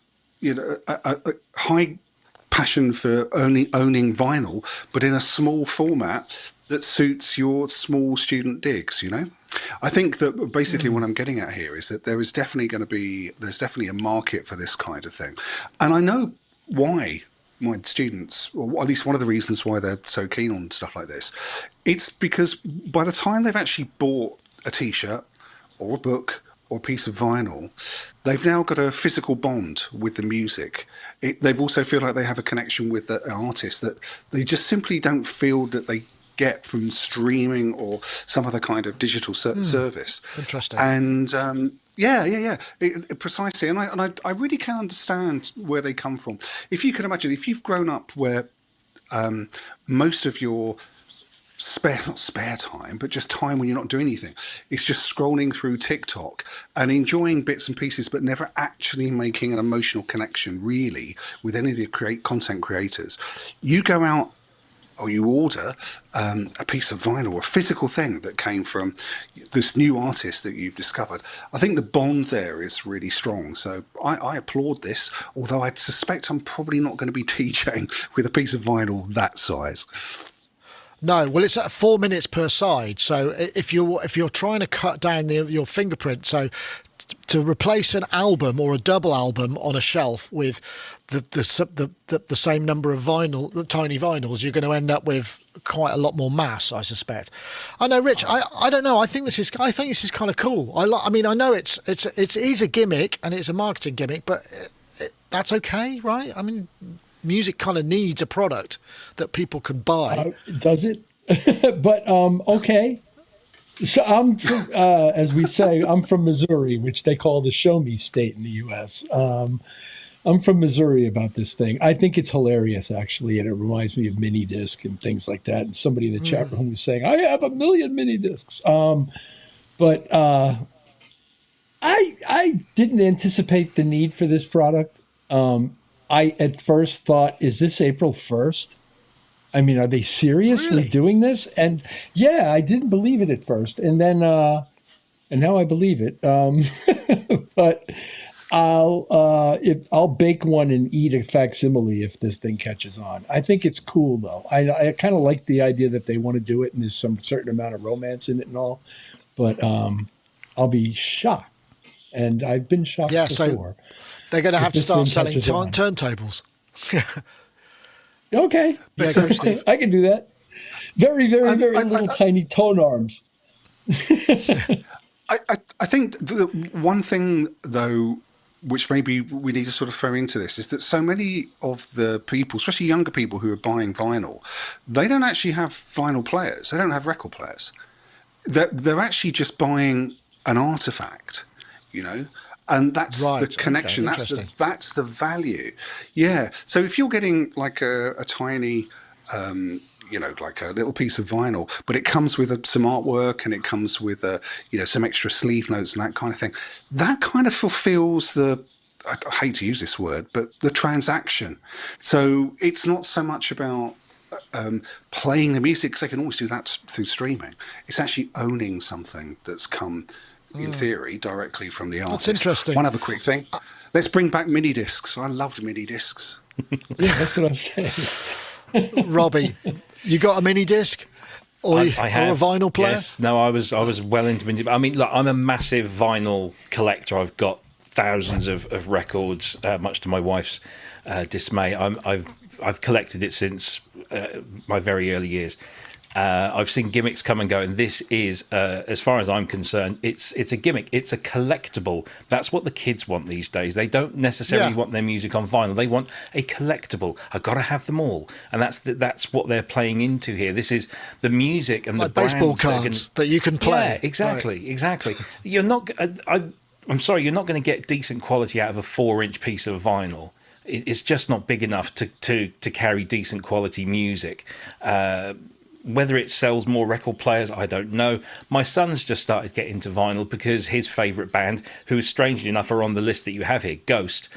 high passion for owning vinyl, but in a small format that suits your small student digs, you know? I think that basically what I'm getting at here is that there's definitely a market for this kind of thing. And I know why my students, or at least one of the reasons why they're so keen on stuff like this. It's because by the time they've actually bought a t-shirt or a book or a piece of vinyl, they've now got a physical bond with the music. They've also feel like they have a connection with the artist that they just simply don't feel that they get from streaming or some other kind of digital service. Interesting. And precisely. And I really can understand where they come from. If you can imagine, if you've grown up where most of your not spare time, but just time when you're not doing anything, it's just scrolling through TikTok and enjoying bits and pieces, but never actually making an emotional connection really with any of the content creators. You go out or you order a piece of vinyl, a physical thing that came from this new artist that you've discovered. I think the bond there is really strong. So I applaud this, although I suspect I'm probably not going to be DJing with a piece of vinyl that size. No, well, it's at 4 minutes per side. So if you're trying to cut down your fingerprint, so to replace an album or a double album on a shelf with the same number of tiny vinyls, you're going to end up with quite a lot more mass, I suspect. I know, Rich. I don't know. I think this is kind of cool. I mean, I know it is a gimmick and it's a marketing gimmick, but that's okay, right? I mean, music kind of needs a product that people can buy. Does it? But okay. So I'm from, as we say, I'm from Missouri, which they call the show me state in the U.S. I'm from Missouri about this thing. I think it's hilarious, actually, and it reminds me of mini disc and things like that. And somebody in the chat room was saying, I have 1 million mini discs. But I didn't anticipate the need for this product. I at first thought, is this April 1st? I mean, are they seriously doing this? And yeah, I didn't believe it at first. And then, and now I believe it. But I'll bake one and eat a facsimile if this thing catches on. I think it's cool though. I kind of like the idea that they want to do it and there's some certain amount of romance in it and all, but I'll be shocked. And I've been shocked before. So they're going to have to start selling turntables. Okay. Yeah, go, Steve. I can do that. Very, very, very little tiny tone arms. I think the one thing, though, which maybe we need to sort of throw into this is that so many of the people, especially younger people who are buying vinyl, they don't actually have vinyl players. They don't have record players. they're actually just buying an artifact, you know, and that's Right, the connection. okay, That's the value. Yeah. So if you're getting like a tiny, you know, like a little piece of vinyl, but it comes with some artwork and it comes with you know, some extra sleeve notes and that kind of thing, that kind of fulfills I hate to use this word, but the transaction. So it's not so much about playing the music, because they can always do that through streaming. It's actually owning something that's come, in theory, directly from the artist. That's interesting. One other quick thing. Let's bring back mini discs. I loved mini discs. Yeah, that's what I'm saying. Robbie, you got a mini disc? Or, I have, or a vinyl player? Yes. No, I was well into mini. I mean, look, I'm a massive vinyl collector. I've got thousands of records, much to my wife's dismay. I've collected it since my very early years. I've seen gimmicks come and go, and this is, as far as I'm concerned, it's a gimmick. It's a collectible. That's what the kids want these days. They don't necessarily want their music on vinyl. They want a collectible. I've got to have them all, and that's what they're playing into here. This is the music and like the baseball brands cards that you can play. Yeah, exactly. You're not. I'm sorry, you're not going to get decent quality out of a 4-inch piece of vinyl. It's just not big enough to carry decent quality music. Whether it sells more record players, I don't know. My son's just started getting into vinyl because his favourite band, who strangely enough are on the list that you have here, Ghost,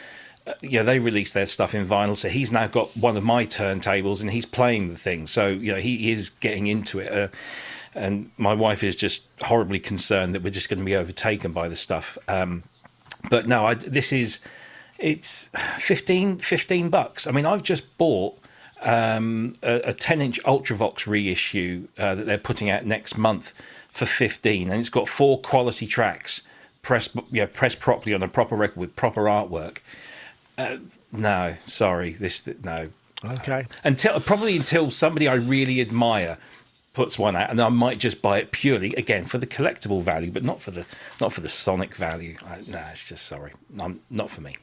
they released their stuff in vinyl. So he's now got one of my turntables and he's playing the thing. So, he is getting into it. And my wife is just horribly concerned that we're just going to be overtaken by the stuff. But no, it's $15. I mean, I've just bought a 10-inch Ultravox reissue that they're putting out next month for $15, and it's got 4 quality tracks pressed properly on a proper record with proper artwork. No, sorry, no. Okay. Until somebody I really admire puts one out, and I might just buy it purely again for the collectible value, but not for the sonic value. It's just sorry, not for me.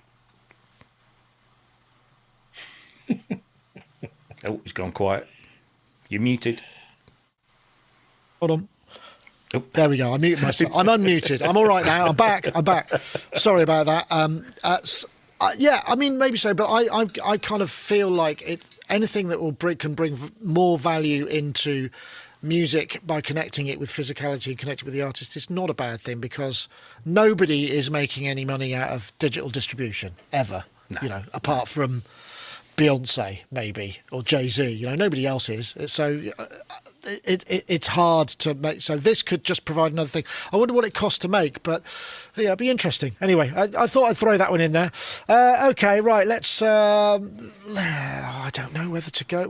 Oh, he's gone quiet. You're muted. Hold on. Oh. There we go. I muted myself. I'm unmuted. I'm all right now. I'm back. Sorry about that. Yeah, I mean, maybe so, but I kind of feel like anything that can bring more value into music by connecting it with physicality and connecting with the artist is not a bad thing, because nobody is making any money out of digital distribution ever. No. Apart from Beyonce maybe, or Jay-Z, nobody else is. So it's hard to make. So this could just provide another thing. I wonder what it costs to make, but yeah, it'd be interesting. Anyway, I thought I'd throw that one in there. Okay, right. Let's. I don't know whether to go.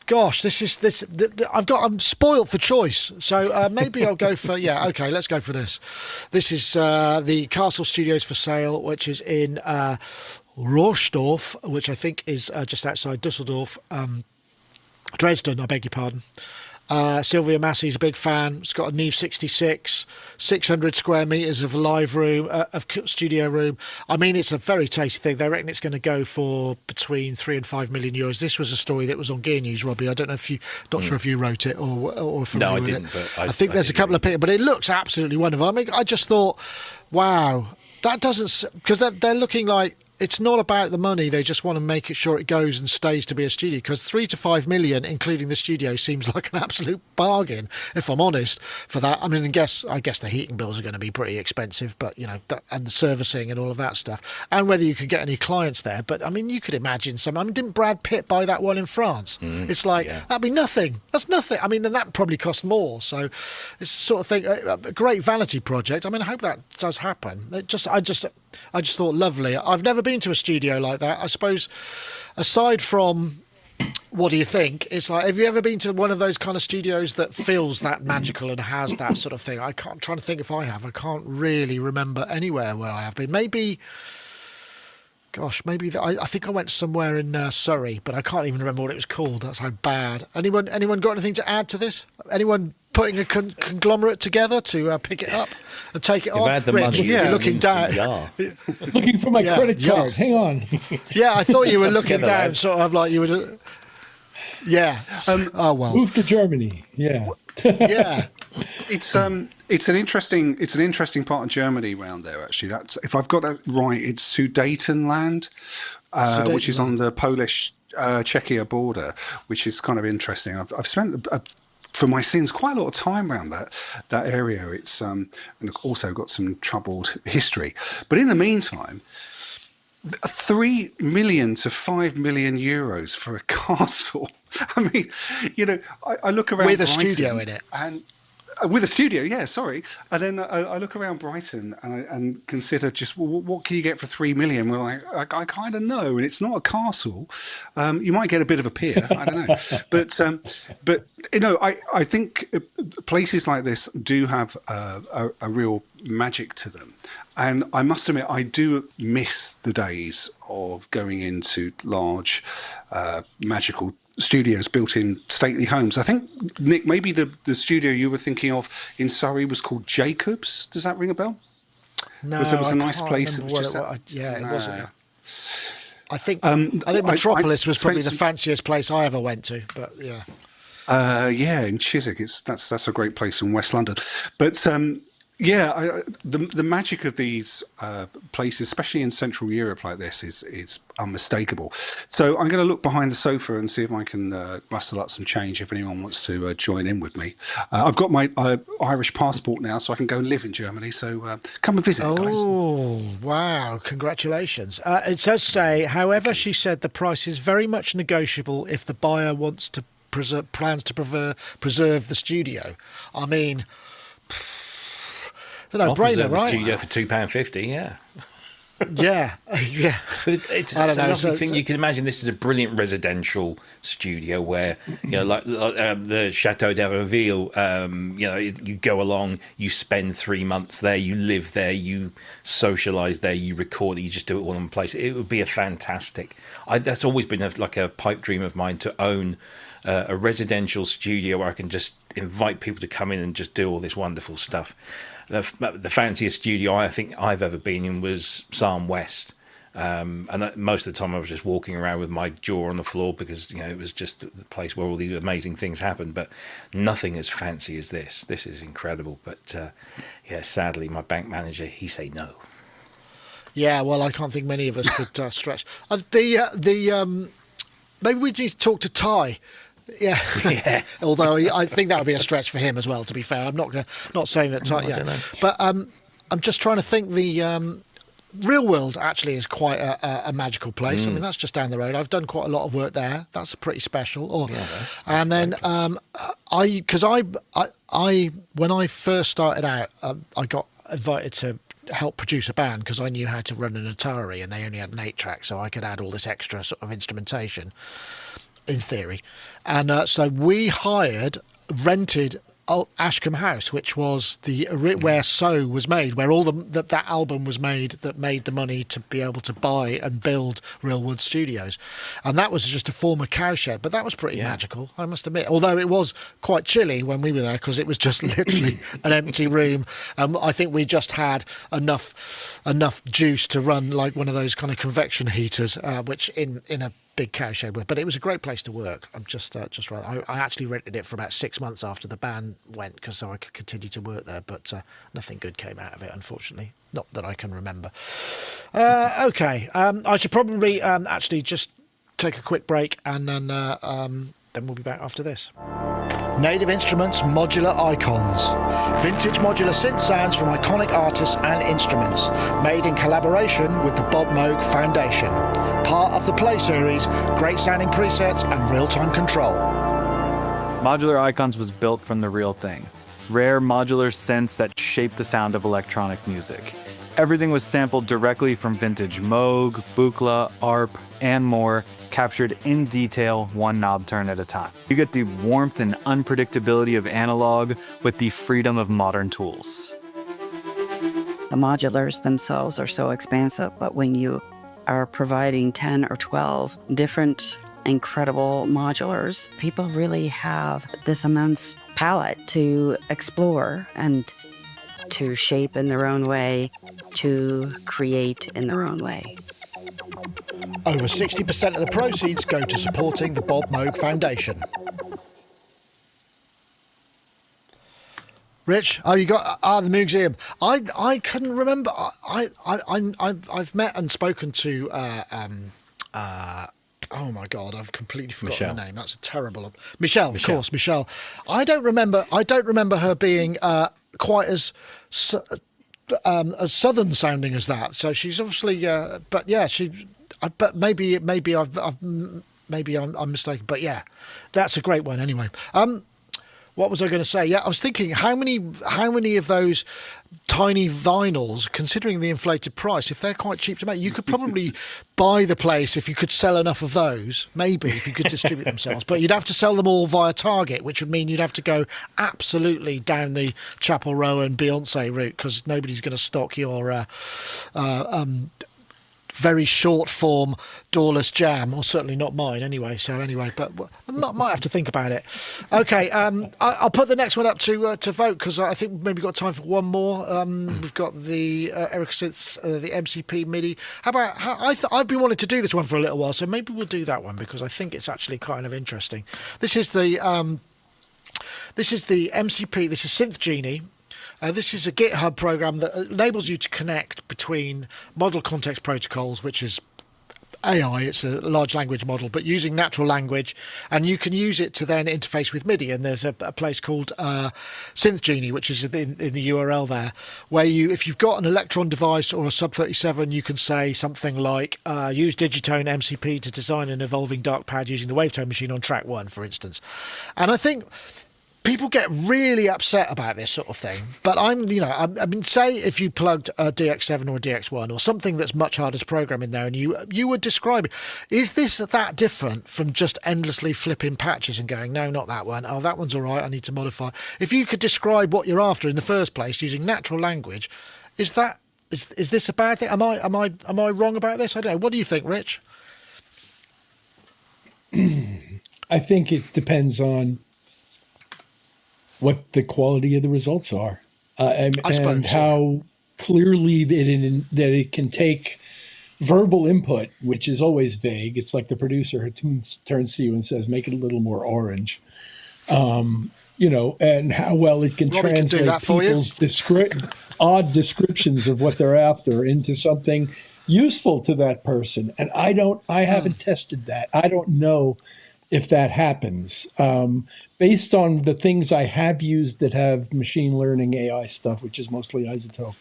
Gosh, I'm spoilt for choice. So maybe I'll go for. Yeah, okay. Let's go for this. This is the Castle Studios for sale, which is in Rohrsdorf, which I think is just outside Dusseldorf. Dresden, I beg your pardon. Sylvia Massey's a big fan. It's got a Neve 66, 600 square metres of live room, of studio room. I mean, it's a very tasty thing. They reckon it's going to go for between 3 and 5 million euros. This was a story that was on Gear News, Robbie. I don't know if sure if you wrote it or no, I didn't. But I think there's a couple of pictures, but it looks absolutely wonderful. I mean, I just thought, wow, that doesn't, because they're looking like. It's not about the money. They just want to make sure it goes and stays to be a studio, because 3 to 5 million, including the studio, seems like an absolute bargain, if I'm honest, for that. I mean, I guess the heating bills are going to be pretty expensive, but, and the servicing and all of that stuff, and whether you could get any clients there. But, I mean, you could imagine didn't Brad Pitt buy that one in France? It's like, that'd be nothing. That's nothing. I mean, and that probably cost more. So it's sort of thing, a great vanity project. I mean, I hope that does happen. I just thought lovely. I've never been to a studio like that. I suppose, aside from, what do you think? It's like, have you ever been to one of those kind of studios that feels that magical and has that sort of thing? I'm trying to think if I have. I can't really remember anywhere where I have been. Maybe. Gosh, maybe I think I went somewhere in Surrey, but I can't even remember what it was called. That's how bad. Anyone got anything to add to this? Anyone putting a conglomerate together to pick it up and take it on? Had the Rich, money, you're looking down. Looking for my credit card. Hang on. Yeah, I thought you were looking down, sort of like you would. Yeah. Oh well. Move to Germany. Yeah. Yeah. It's an interesting part of Germany around there. Actually, that's, if I've got that right, it's Sudetenland, which is on the Polish Czechia border, which is kind of interesting. I've spent for my sins quite a lot of time around that area. It's and also got some troubled history. But in the meantime, 3 million to 5 million euros for a castle. I mean, I look around with a Brighton studio in it, and with a studio, yeah, sorry. And then I look around Brighton and consider just, well, what can you get for 3 million? Well, I kind of know, and it's not a castle. You might get a bit of a pier, I don't know. But I think places like this do have a real magic to them. And I must admit, I do miss the days of going into large, magical studios built in stately homes. I think, Nick, maybe the studio you were thinking of in Surrey was called Jacobs. Does that ring a bell? No, Because it was a nice can't place. remember It was it wasn't. I think I Metropolis was probably the spent fanciest place I ever went to. But yeah. Yeah, in Chiswick, that's a great place in West London. But the magic of these places, especially in Central Europe like this, is unmistakable. So I'm going to look behind the sofa and see if I can rustle up some change if anyone wants to join in with me. I've got my Irish passport now, so I can go and live in Germany. So come and visit, guys. Oh, wow. Congratulations. It does say, however, she said the price is very much negotiable if the buyer wants to plans to preserve the studio. I mean, it's a no-brainer, right? The studio for £2.50, yeah. Yeah. It's a lovely thing. You can imagine this is a brilliant residential studio where, like the Chateau d'Avreville, you go along, you spend 3 months there, you live there, you socialise there, you record it, you just do it all in one place. It would be a fantastic. That's always been like a pipe dream of mine, to own a residential studio where I can just invite people to come in and just do all this wonderful stuff. The fanciest studio I think I've ever been in was Psalm West, and most of the time I was just walking around with my jaw on the floor because it was just the place where all these amazing things happened. But nothing as fancy as this. This is incredible. But sadly, my bank manager, he say no. Yeah, well, I can't think many of us could stretch. Maybe we need to talk to Ty. Yeah. Although I think that would be a stretch for him as well. To be fair, I'm not saying that. I don't know. But I'm just trying to think. The Real World actually is quite a magical place. I mean, that's just down the road. I've done quite a lot of work there. That's pretty special. And then when I first started out, I got invited to help produce a band because I knew how to run an Atari, and they only had an 8-track, so I could add all this extra sort of instrumentation. In theory. And so we rented Ashcombe House, which was where So was made, where all that album was made, that made the money to be able to buy and build Real Wood Studios. And that was just a former cowshed, but that was pretty magical, I must admit. Although it was quite chilly when we were there because it was just literally an empty room. I think we just had enough juice to run like one of those kind of convection heaters, which in a big cowshed with, but it was a great place to work. I'm just right. I actually rented it for about 6 months after the band went, so I could continue to work there. But nothing good came out of it, unfortunately. Not that I can remember. Okay, I should probably actually just take a quick break, and then we'll be back after this. Native Instruments Modular Icons. Vintage modular synth sounds from iconic artists and instruments, made in collaboration with the Bob Moog Foundation. Part of the Play series, great sounding presets and real-time control. Modular Icons was built from the real thing. Rare modular synths that shaped the sound of electronic music. Everything was sampled directly from vintage Moog, Buchla, ARP, and more, captured in detail, one knob turn at a time. You get the warmth and unpredictability of analog with the freedom of modern tools. The modulars themselves are so expansive, but when you are providing 10 or 12 different incredible modulars, people really have this immense palette to explore and to shape in their own way, to create in their own way. Over 60% of the proceeds go to supporting the Bob Moog Foundation. Rich, you got the Museum. I couldn't remember. I've met and spoken to oh my God, I've completely forgotten her name. That's a terrible. Michelle, of course, Michelle. I don't remember her being quite as southern sounding as that. So she's obviously, but yeah, but maybe I'm mistaken. But yeah, that's a great one anyway. What was I going to say? Yeah, I was thinking how many of those tiny vinyls, considering the inflated price, if they're quite cheap to make, you could probably buy the place if you could sell enough of those, maybe if you could distribute themselves. But you'd have to sell them all via Target, which would mean you'd have to go absolutely down the Chapel Row and Beyonce route, because nobody's going to stock your very short form doorless jam, or certainly not mine anyway. So anyway, but I might have to think about it. Okay, I'll put the next one up to vote, because I think we've maybe got time for one more. We've got the Ericsson, the MCP MIDI. How about I've been wanting to do this one for a little while, so maybe we'll do that one, because I think it's actually kind of interesting. This is the MCP. This is Synth Genie. This is a GitHub program that enables you to connect between model context protocols, which is AI, it's a large language model, but using natural language, and you can use it to then interface with MIDI. And there's a place called Synth Genie, which is in the URL there, where if you've got an Elektron device or a Sub-37, you can say something like, use Digitone MCP to design an evolving dark pad using the Wavetone machine on track 1, for instance. And I think people get really upset about this sort of thing, but I mean, say if you plugged a DX7 or a DX1 or something that's much harder to program in there, and you would describe it, is this that different from just endlessly flipping patches and going, no, not that one, oh, that one's all right, I need to modify. If you could describe what you're after in the first place using natural language, is this a bad thing? Am I wrong about this? I don't know. What do you think, Rich? I think it depends on what the quality of the results are, and how clearly that it can take verbal input, which is always vague. It's like the producer who turns to you and says, make it a little more orange, and how well it can translate people's odd descriptions of what they're after into something useful to that person. And I haven't tested that. I don't know if that happens. Based on the things I have used that have machine learning AI stuff, which is mostly iZotope,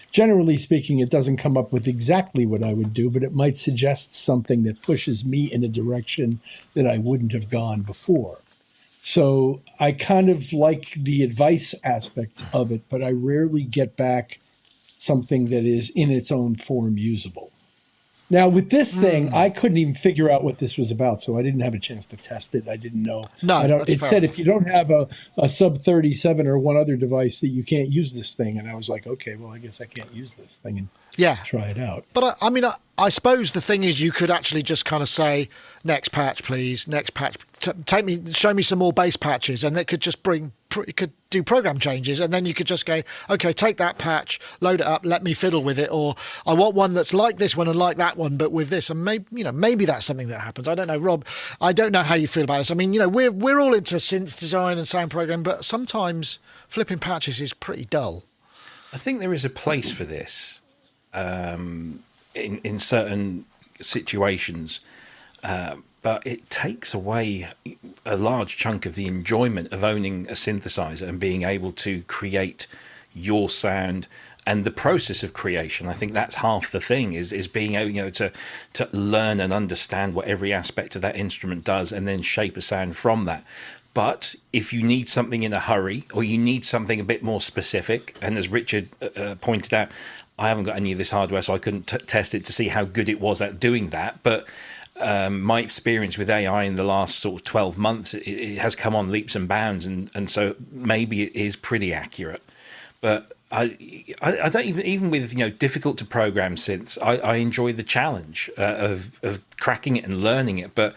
generally speaking, it doesn't come up with exactly what I would do, but it might suggest something that pushes me in a direction that I wouldn't have gone before. So I kind of like the advice aspects of it, but I rarely get back something that is in its own form usable. Now, with this thing, I couldn't even figure out what this was about, so I didn't have a chance to test it. I didn't know. No, it said if you don't have a Sub-37 or one other device that you can't use this thing. And I was like, okay, well, I guess I can't use this thing and try it out. But I suppose the thing is, you could actually just kind of say, next patch, please, next patch. Show me some more bass patches, and it could just it could do program changes, and then you could just go, okay, take that patch, load it up, let me fiddle with it, or I want one that's like this one and like that one, but with this, and maybe that's something that happens. I don't know, Rob. I don't know how you feel about this. I mean, we're all into synth design and sound programming, but sometimes flipping patches is pretty dull. I think there is a place for this in certain situations. But it takes away a large chunk of the enjoyment of owning a synthesizer and being able to create your sound and the process of creation. I think that's half the thing, is being able, to learn and understand what every aspect of that instrument does and then shape a sound from that. But if you need something in a hurry, or you need something a bit more specific, and as Richard pointed out, I haven't got any of this hardware, so I couldn't test it to see how good it was at doing that. But my experience with AI in the last sort of 12 months, it has come on leaps and bounds, and so maybe it is pretty accurate. But I don't even with difficult to program synths, I enjoy the challenge of cracking it and learning it. But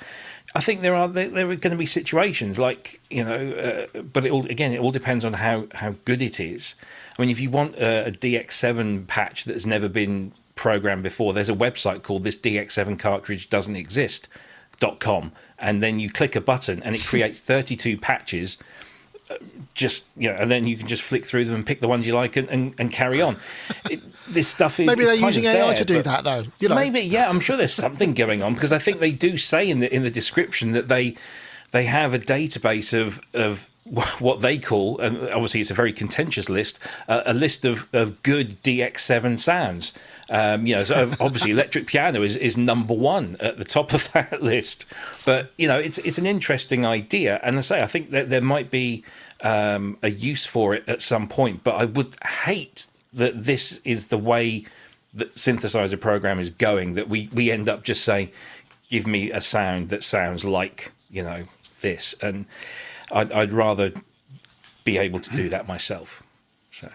I think there are going to be situations like but it all depends on how good it is. I mean, if you want a DX7 patch that has never been program before. There's a website called this DX7 cartridge doesn't exist.com, and then you click a button and it creates 32 patches. And then you can just flick through them and pick the ones you like and carry on. This stuff is maybe they're kind of using AI there, to do that, though. You know, maybe, yeah. I'm sure there's something going on, because I think they do say in the description that they have a database of what they call, and obviously it's a very contentious list, a list of good DX7 sounds. So obviously electric piano is number one at the top of that list. But it's an interesting idea, and I think that there might be a use for it at some point. But I would hate that this is the way that synthesizer program is going, that we end up just saying, give me a sound that sounds like this, and I'd rather be able to do that myself. So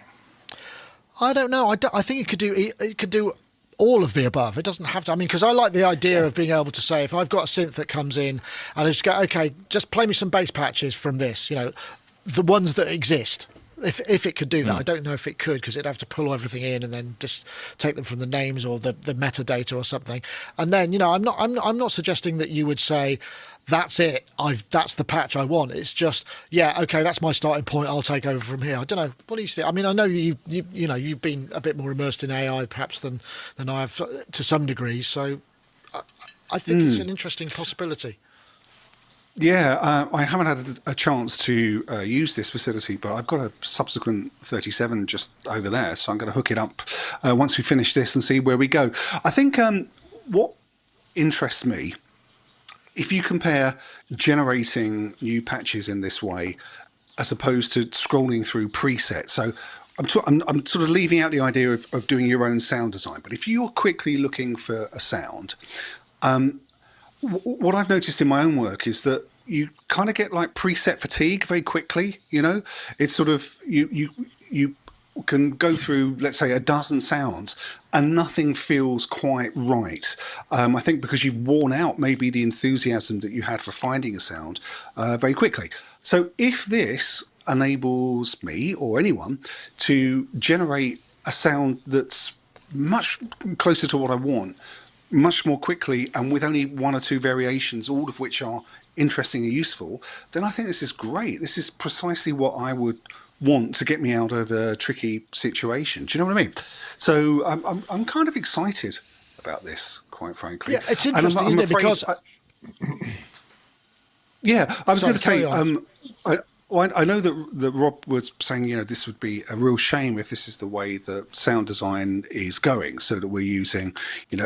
I don't know. I think it could do all of the above. It doesn't have to. I mean, because I like the idea of being able to say, if I've got a synth that comes in and I just go, okay, just play me some bass patches from this, the ones that exist. If it could do that, I don't know if it could, because it'd have to pull everything in and then just take them from the names or the metadata or something. And then I'm not suggesting that you would say, that's it, that's the patch I want. It's just, okay, that's my starting point, I'll take over from here. I don't know, what do you think? I mean, I know you've been a bit more immersed in AI perhaps than I have to some degree, so I think it's an interesting possibility. Yeah, I haven't had a chance to use this facility, but I've got a subsequent 37 just over there, so I'm going to hook it up once we finish this and see where we go. I think what interests me, if you compare generating new patches in this way as opposed to scrolling through presets, so I'm sort of leaving out the idea of doing your own sound design, but if you're quickly looking for a sound, what I've noticed in my own work is that you kind of get like preset fatigue very quickly. It's sort of you can go through, let's say, a dozen sounds and nothing feels quite right. I think because you've worn out maybe the enthusiasm that you had for finding a sound very quickly. So if this enables me or anyone to generate a sound that's much closer to what I want, much more quickly, and with only one or two variations, all of which are interesting and useful, then I think this is great. This is precisely what I would want to get me out of a tricky situation. Do you know what I mean? So I'm kind of excited about this, quite frankly. Yeah, it's interesting, isn't it? Because I was going to say, I know that Rob was saying, this would be a real shame if this is the way that sound design is going, so that we're using,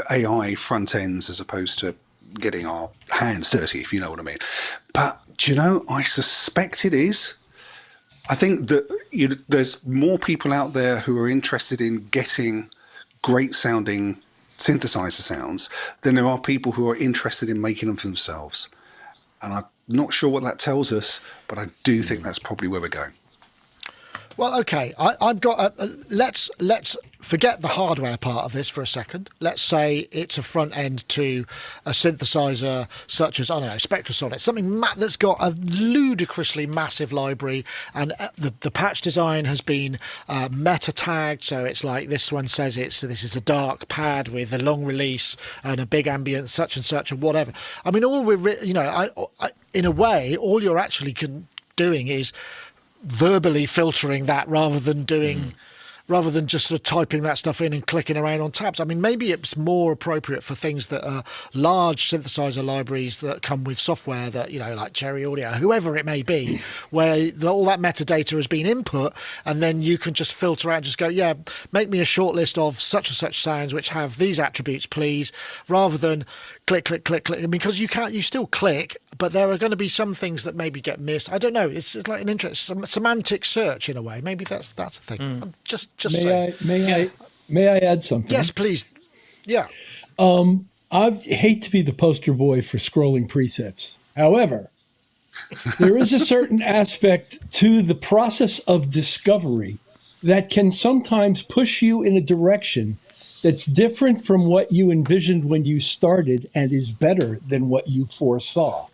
AI front ends as opposed to getting our hands dirty, if you know what I mean. But, I suspect it is. I think that there's more people out there who are interested in getting great sounding synthesizer sounds than there are people who are interested in making them for themselves. And I'm not sure what that tells us, but I do think that's probably where we're going. Well, okay, I've got let's forget the hardware part of this for a second. Let's say it's a front end to a synthesizer such as, I don't know, Spectrasonic, something that's got a ludicrously massive library, and the patch design has been meta tagged. So it's like, this one says this is a dark pad with a long release and a big ambient such and such and whatever. I mean, all in a way, all you're actually doing is verbally filtering that rather than just sort of typing that stuff in and clicking around on tabs. I mean, maybe it's more appropriate for things that are large synthesizer libraries that come with software that, like Cherry Audio, whoever it may be, where all that metadata has been input, and then you can just filter out and just go, make me a short list of such and such sounds which have these attributes, please, rather than click, click, click, click. Because you still click, but there are going to be some things that maybe get missed. I don't know. It's like an interesting semantic search in a way. Maybe that's the thing. I'm just saying. May I add something? Yes, please. Yeah. I hate to be the poster boy for scrolling presets. However, there is a certain aspect to the process of discovery that can sometimes push you in a direction that's different from what you envisioned when you started and is better than what you foresaw.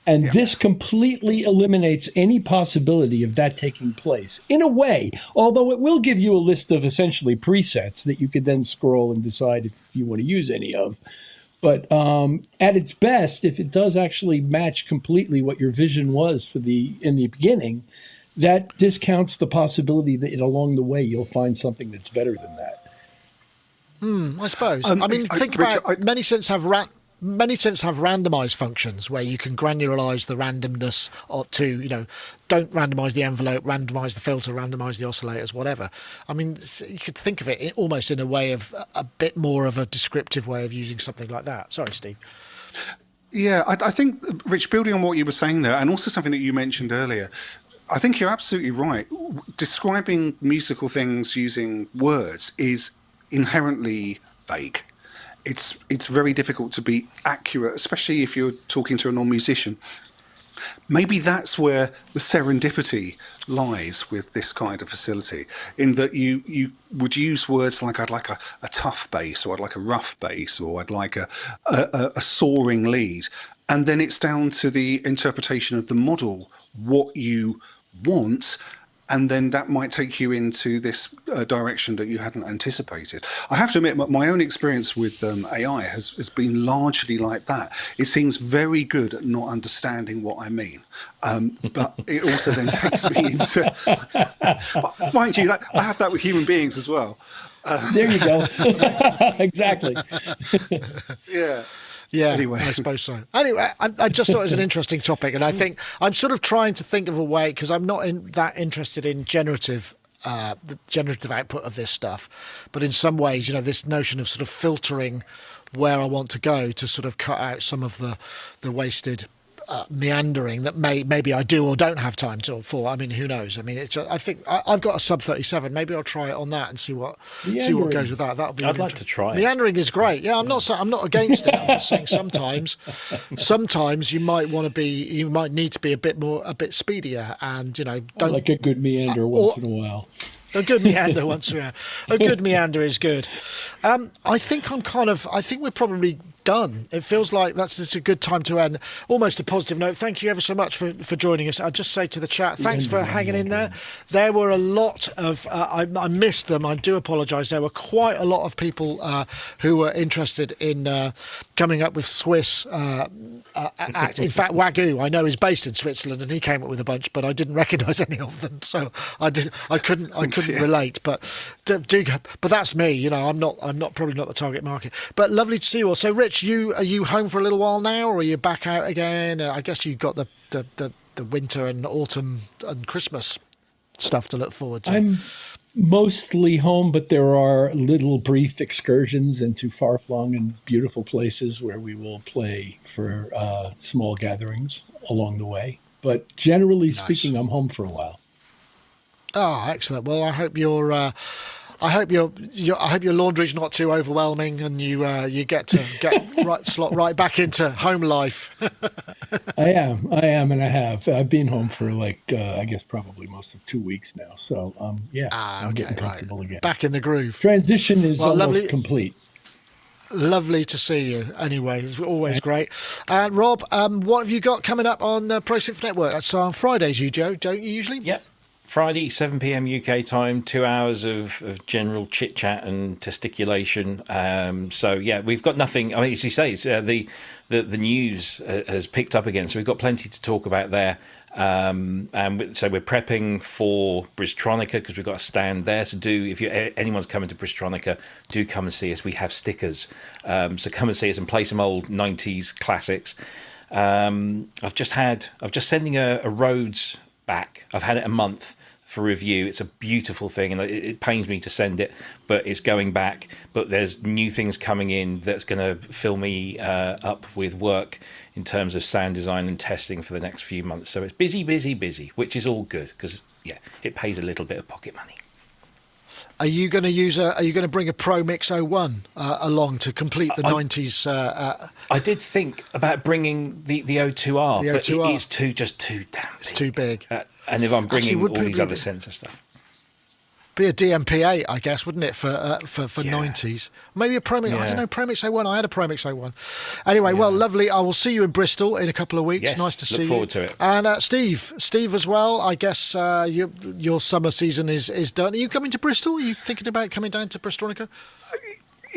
And this completely eliminates any possibility of that taking place in a way, although it will give you a list of essentially presets that you could then scroll and decide if you want to use any of. But at its best, if it does actually match completely what your vision was in the beginning, that discounts the possibility that along the way you'll find something that's better than that. I suppose. Think about many synths have randomized functions where you can granularize the randomness to, don't randomize the envelope, randomize the filter, randomize the oscillators, whatever. I mean, you could think of it almost in a way of a bit more of a descriptive way of using something like that. Sorry, Steve. Yeah, I think, Rich, building on what you were saying there, and also something that you mentioned earlier, I think you're absolutely right. Describing musical things using words is inherently vague. It's very difficult to be accurate, especially if you're talking to a non-musician. Maybe that's where the serendipity lies with this kind of facility, in that you would use words like, I'd like a tough bass, or I'd like a rough bass, or I'd like a soaring lead. And then it's down to the interpretation of the model, what you want, and then that might take you into this direction that you hadn't anticipated. I have to admit, my own experience with AI has been largely like that. It seems very good at not understanding what I mean, but it also then takes me into... But mind you, I have that with human beings as well. There you go. Exactly. Yeah. Yeah, anyway. I suppose so. Anyway, I just thought it was an interesting topic, and I think I'm sort of trying to think of a way, because I'm not that interested in the generative output of this stuff, but in some ways, this notion of sort of filtering where I want to go to sort of cut out some of the wasted meandering that maybe I do or don't have time for. I mean, who knows? I mean, it's just, I think I've got a sub 37. Maybe I'll try it on that and see what goes with that. That'll be. I'd like to try it. Meandering is great. Yeah, I'm not against it. I'm just saying sometimes you might need to be a bit speedier, and don't like a good meander once in a while. A good meander once in a while. A good meander is good. I think we're probably done. It feels like that's a good time to end. Almost a positive note. Thank you ever so much for joining us. I'll just say to the chat, thanks for hanging in there. There were a lot of, I missed them. I do apologise. There were quite a lot of people who were interested in coming up with Swiss acts. In fact, Wagyu, I know, is based in Switzerland, and he came up with a bunch, but I didn't recognise any of them, so I couldn't relate. But but that's me. I'm probably not the target market. But lovely to see you all. So, Rich, are you home for a little while now, or are you back out again? I guess you've got the winter and autumn and Christmas stuff to look forward to. I'm mostly home, but there are little brief excursions into far-flung and beautiful places where we will play for small gatherings along the way. But generally speaking, I'm home for a while. Oh, excellent. Well, I hope your laundry's not too overwhelming, and you get slot right back into home life. I am, and I have. I've been home for I guess probably most of 2 weeks now. So I'm getting comfortable again. Back in the groove. Transition is almost complete. Lovely to see you. Anyway, it's always great. Rob, what have you got coming up on Pro Synth Network? That's on Fridays, don't you usually? Yep. Friday, 7 p.m. UK time, 2 hours of general chit-chat and testiculation. So, yeah, we've got nothing. I mean, as you say, it's, the news has picked up again, so we've got plenty to talk about there. And so we're prepping for Bristronica, because we've got a stand there to do. If anyone's coming to Bristronica, do come and see us. We have stickers. So come and see us and play some old 90s classics. I've just sending a Rhodes back. I've had it a month for review. It's a beautiful thing, and it pains me to send it, but it's going back. But there's new things coming in that's going to fill me up with work in terms of sound design and testing for the next few months. So it's busy, which is all good, because it pays a little bit of pocket money. Are you going to bring a Pro Mix 01 along to complete the 90s? I did think about bringing the O2R, but it is too damn big. It's too big. And if I'm bringing all these other sensor stuff. Be a DMP8, I guess, wouldn't it, for 90s? Maybe a Pro Mix. I don't know, Pro Mix 01. I had a Pro Mix 01. Anyway, well, lovely. I will see you in Bristol in a couple of weeks. Yes, nice to see you. look forward to it. And Steve as well. I guess your summer season is done. Are you coming to Bristol? Are you thinking about coming down to Bristolnica?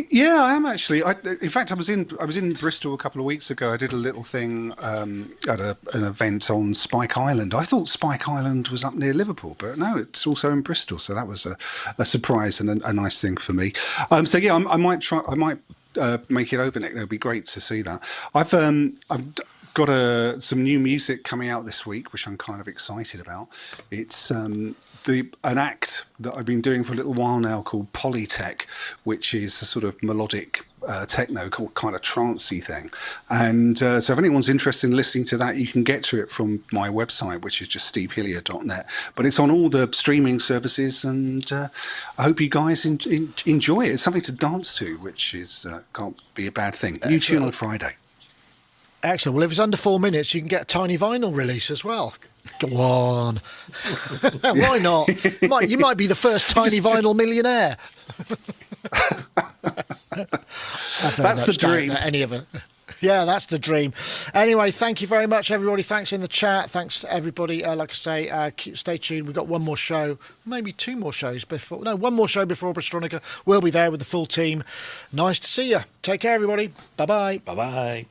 Yeah, I am actually. In fact, I was in Bristol a couple of weeks ago. I did a little thing at an event on Spike Island. I thought Spike Island was up near Liverpool, but no, it's also in Bristol. So that was a surprise and a nice thing for me. So yeah, I might try. I might make it over, Nick. That would be great to see that. I've got some new music coming out this week, which I'm kind of excited about. It's an act that I've been doing for a little while now called Polytech, which is a sort of melodic techno kind of trancey thing. And so if anyone's interested in listening to that, you can get to it from my website, which is just stevehillier.net. But it's on all the streaming services, and I hope you guys enjoy it. It's something to dance to, which is can't be a bad thing. New tune on Friday. Excellent. Well, if it's under 4 minutes, you can get a tiny vinyl release as well. Go on. Why not? You might be the first tiny vinyl millionaire. That's the dream. Any of it. Yeah, that's the dream. Anyway, thank you very much, everybody. Thanks in the chat. Thanks to everybody. Like I say, stay tuned. We've got one more show, maybe two more shows before. No, one more show before Bristolnica. We'll be there with the full team. Nice to see you. Take care, everybody. Bye-bye. Bye-bye.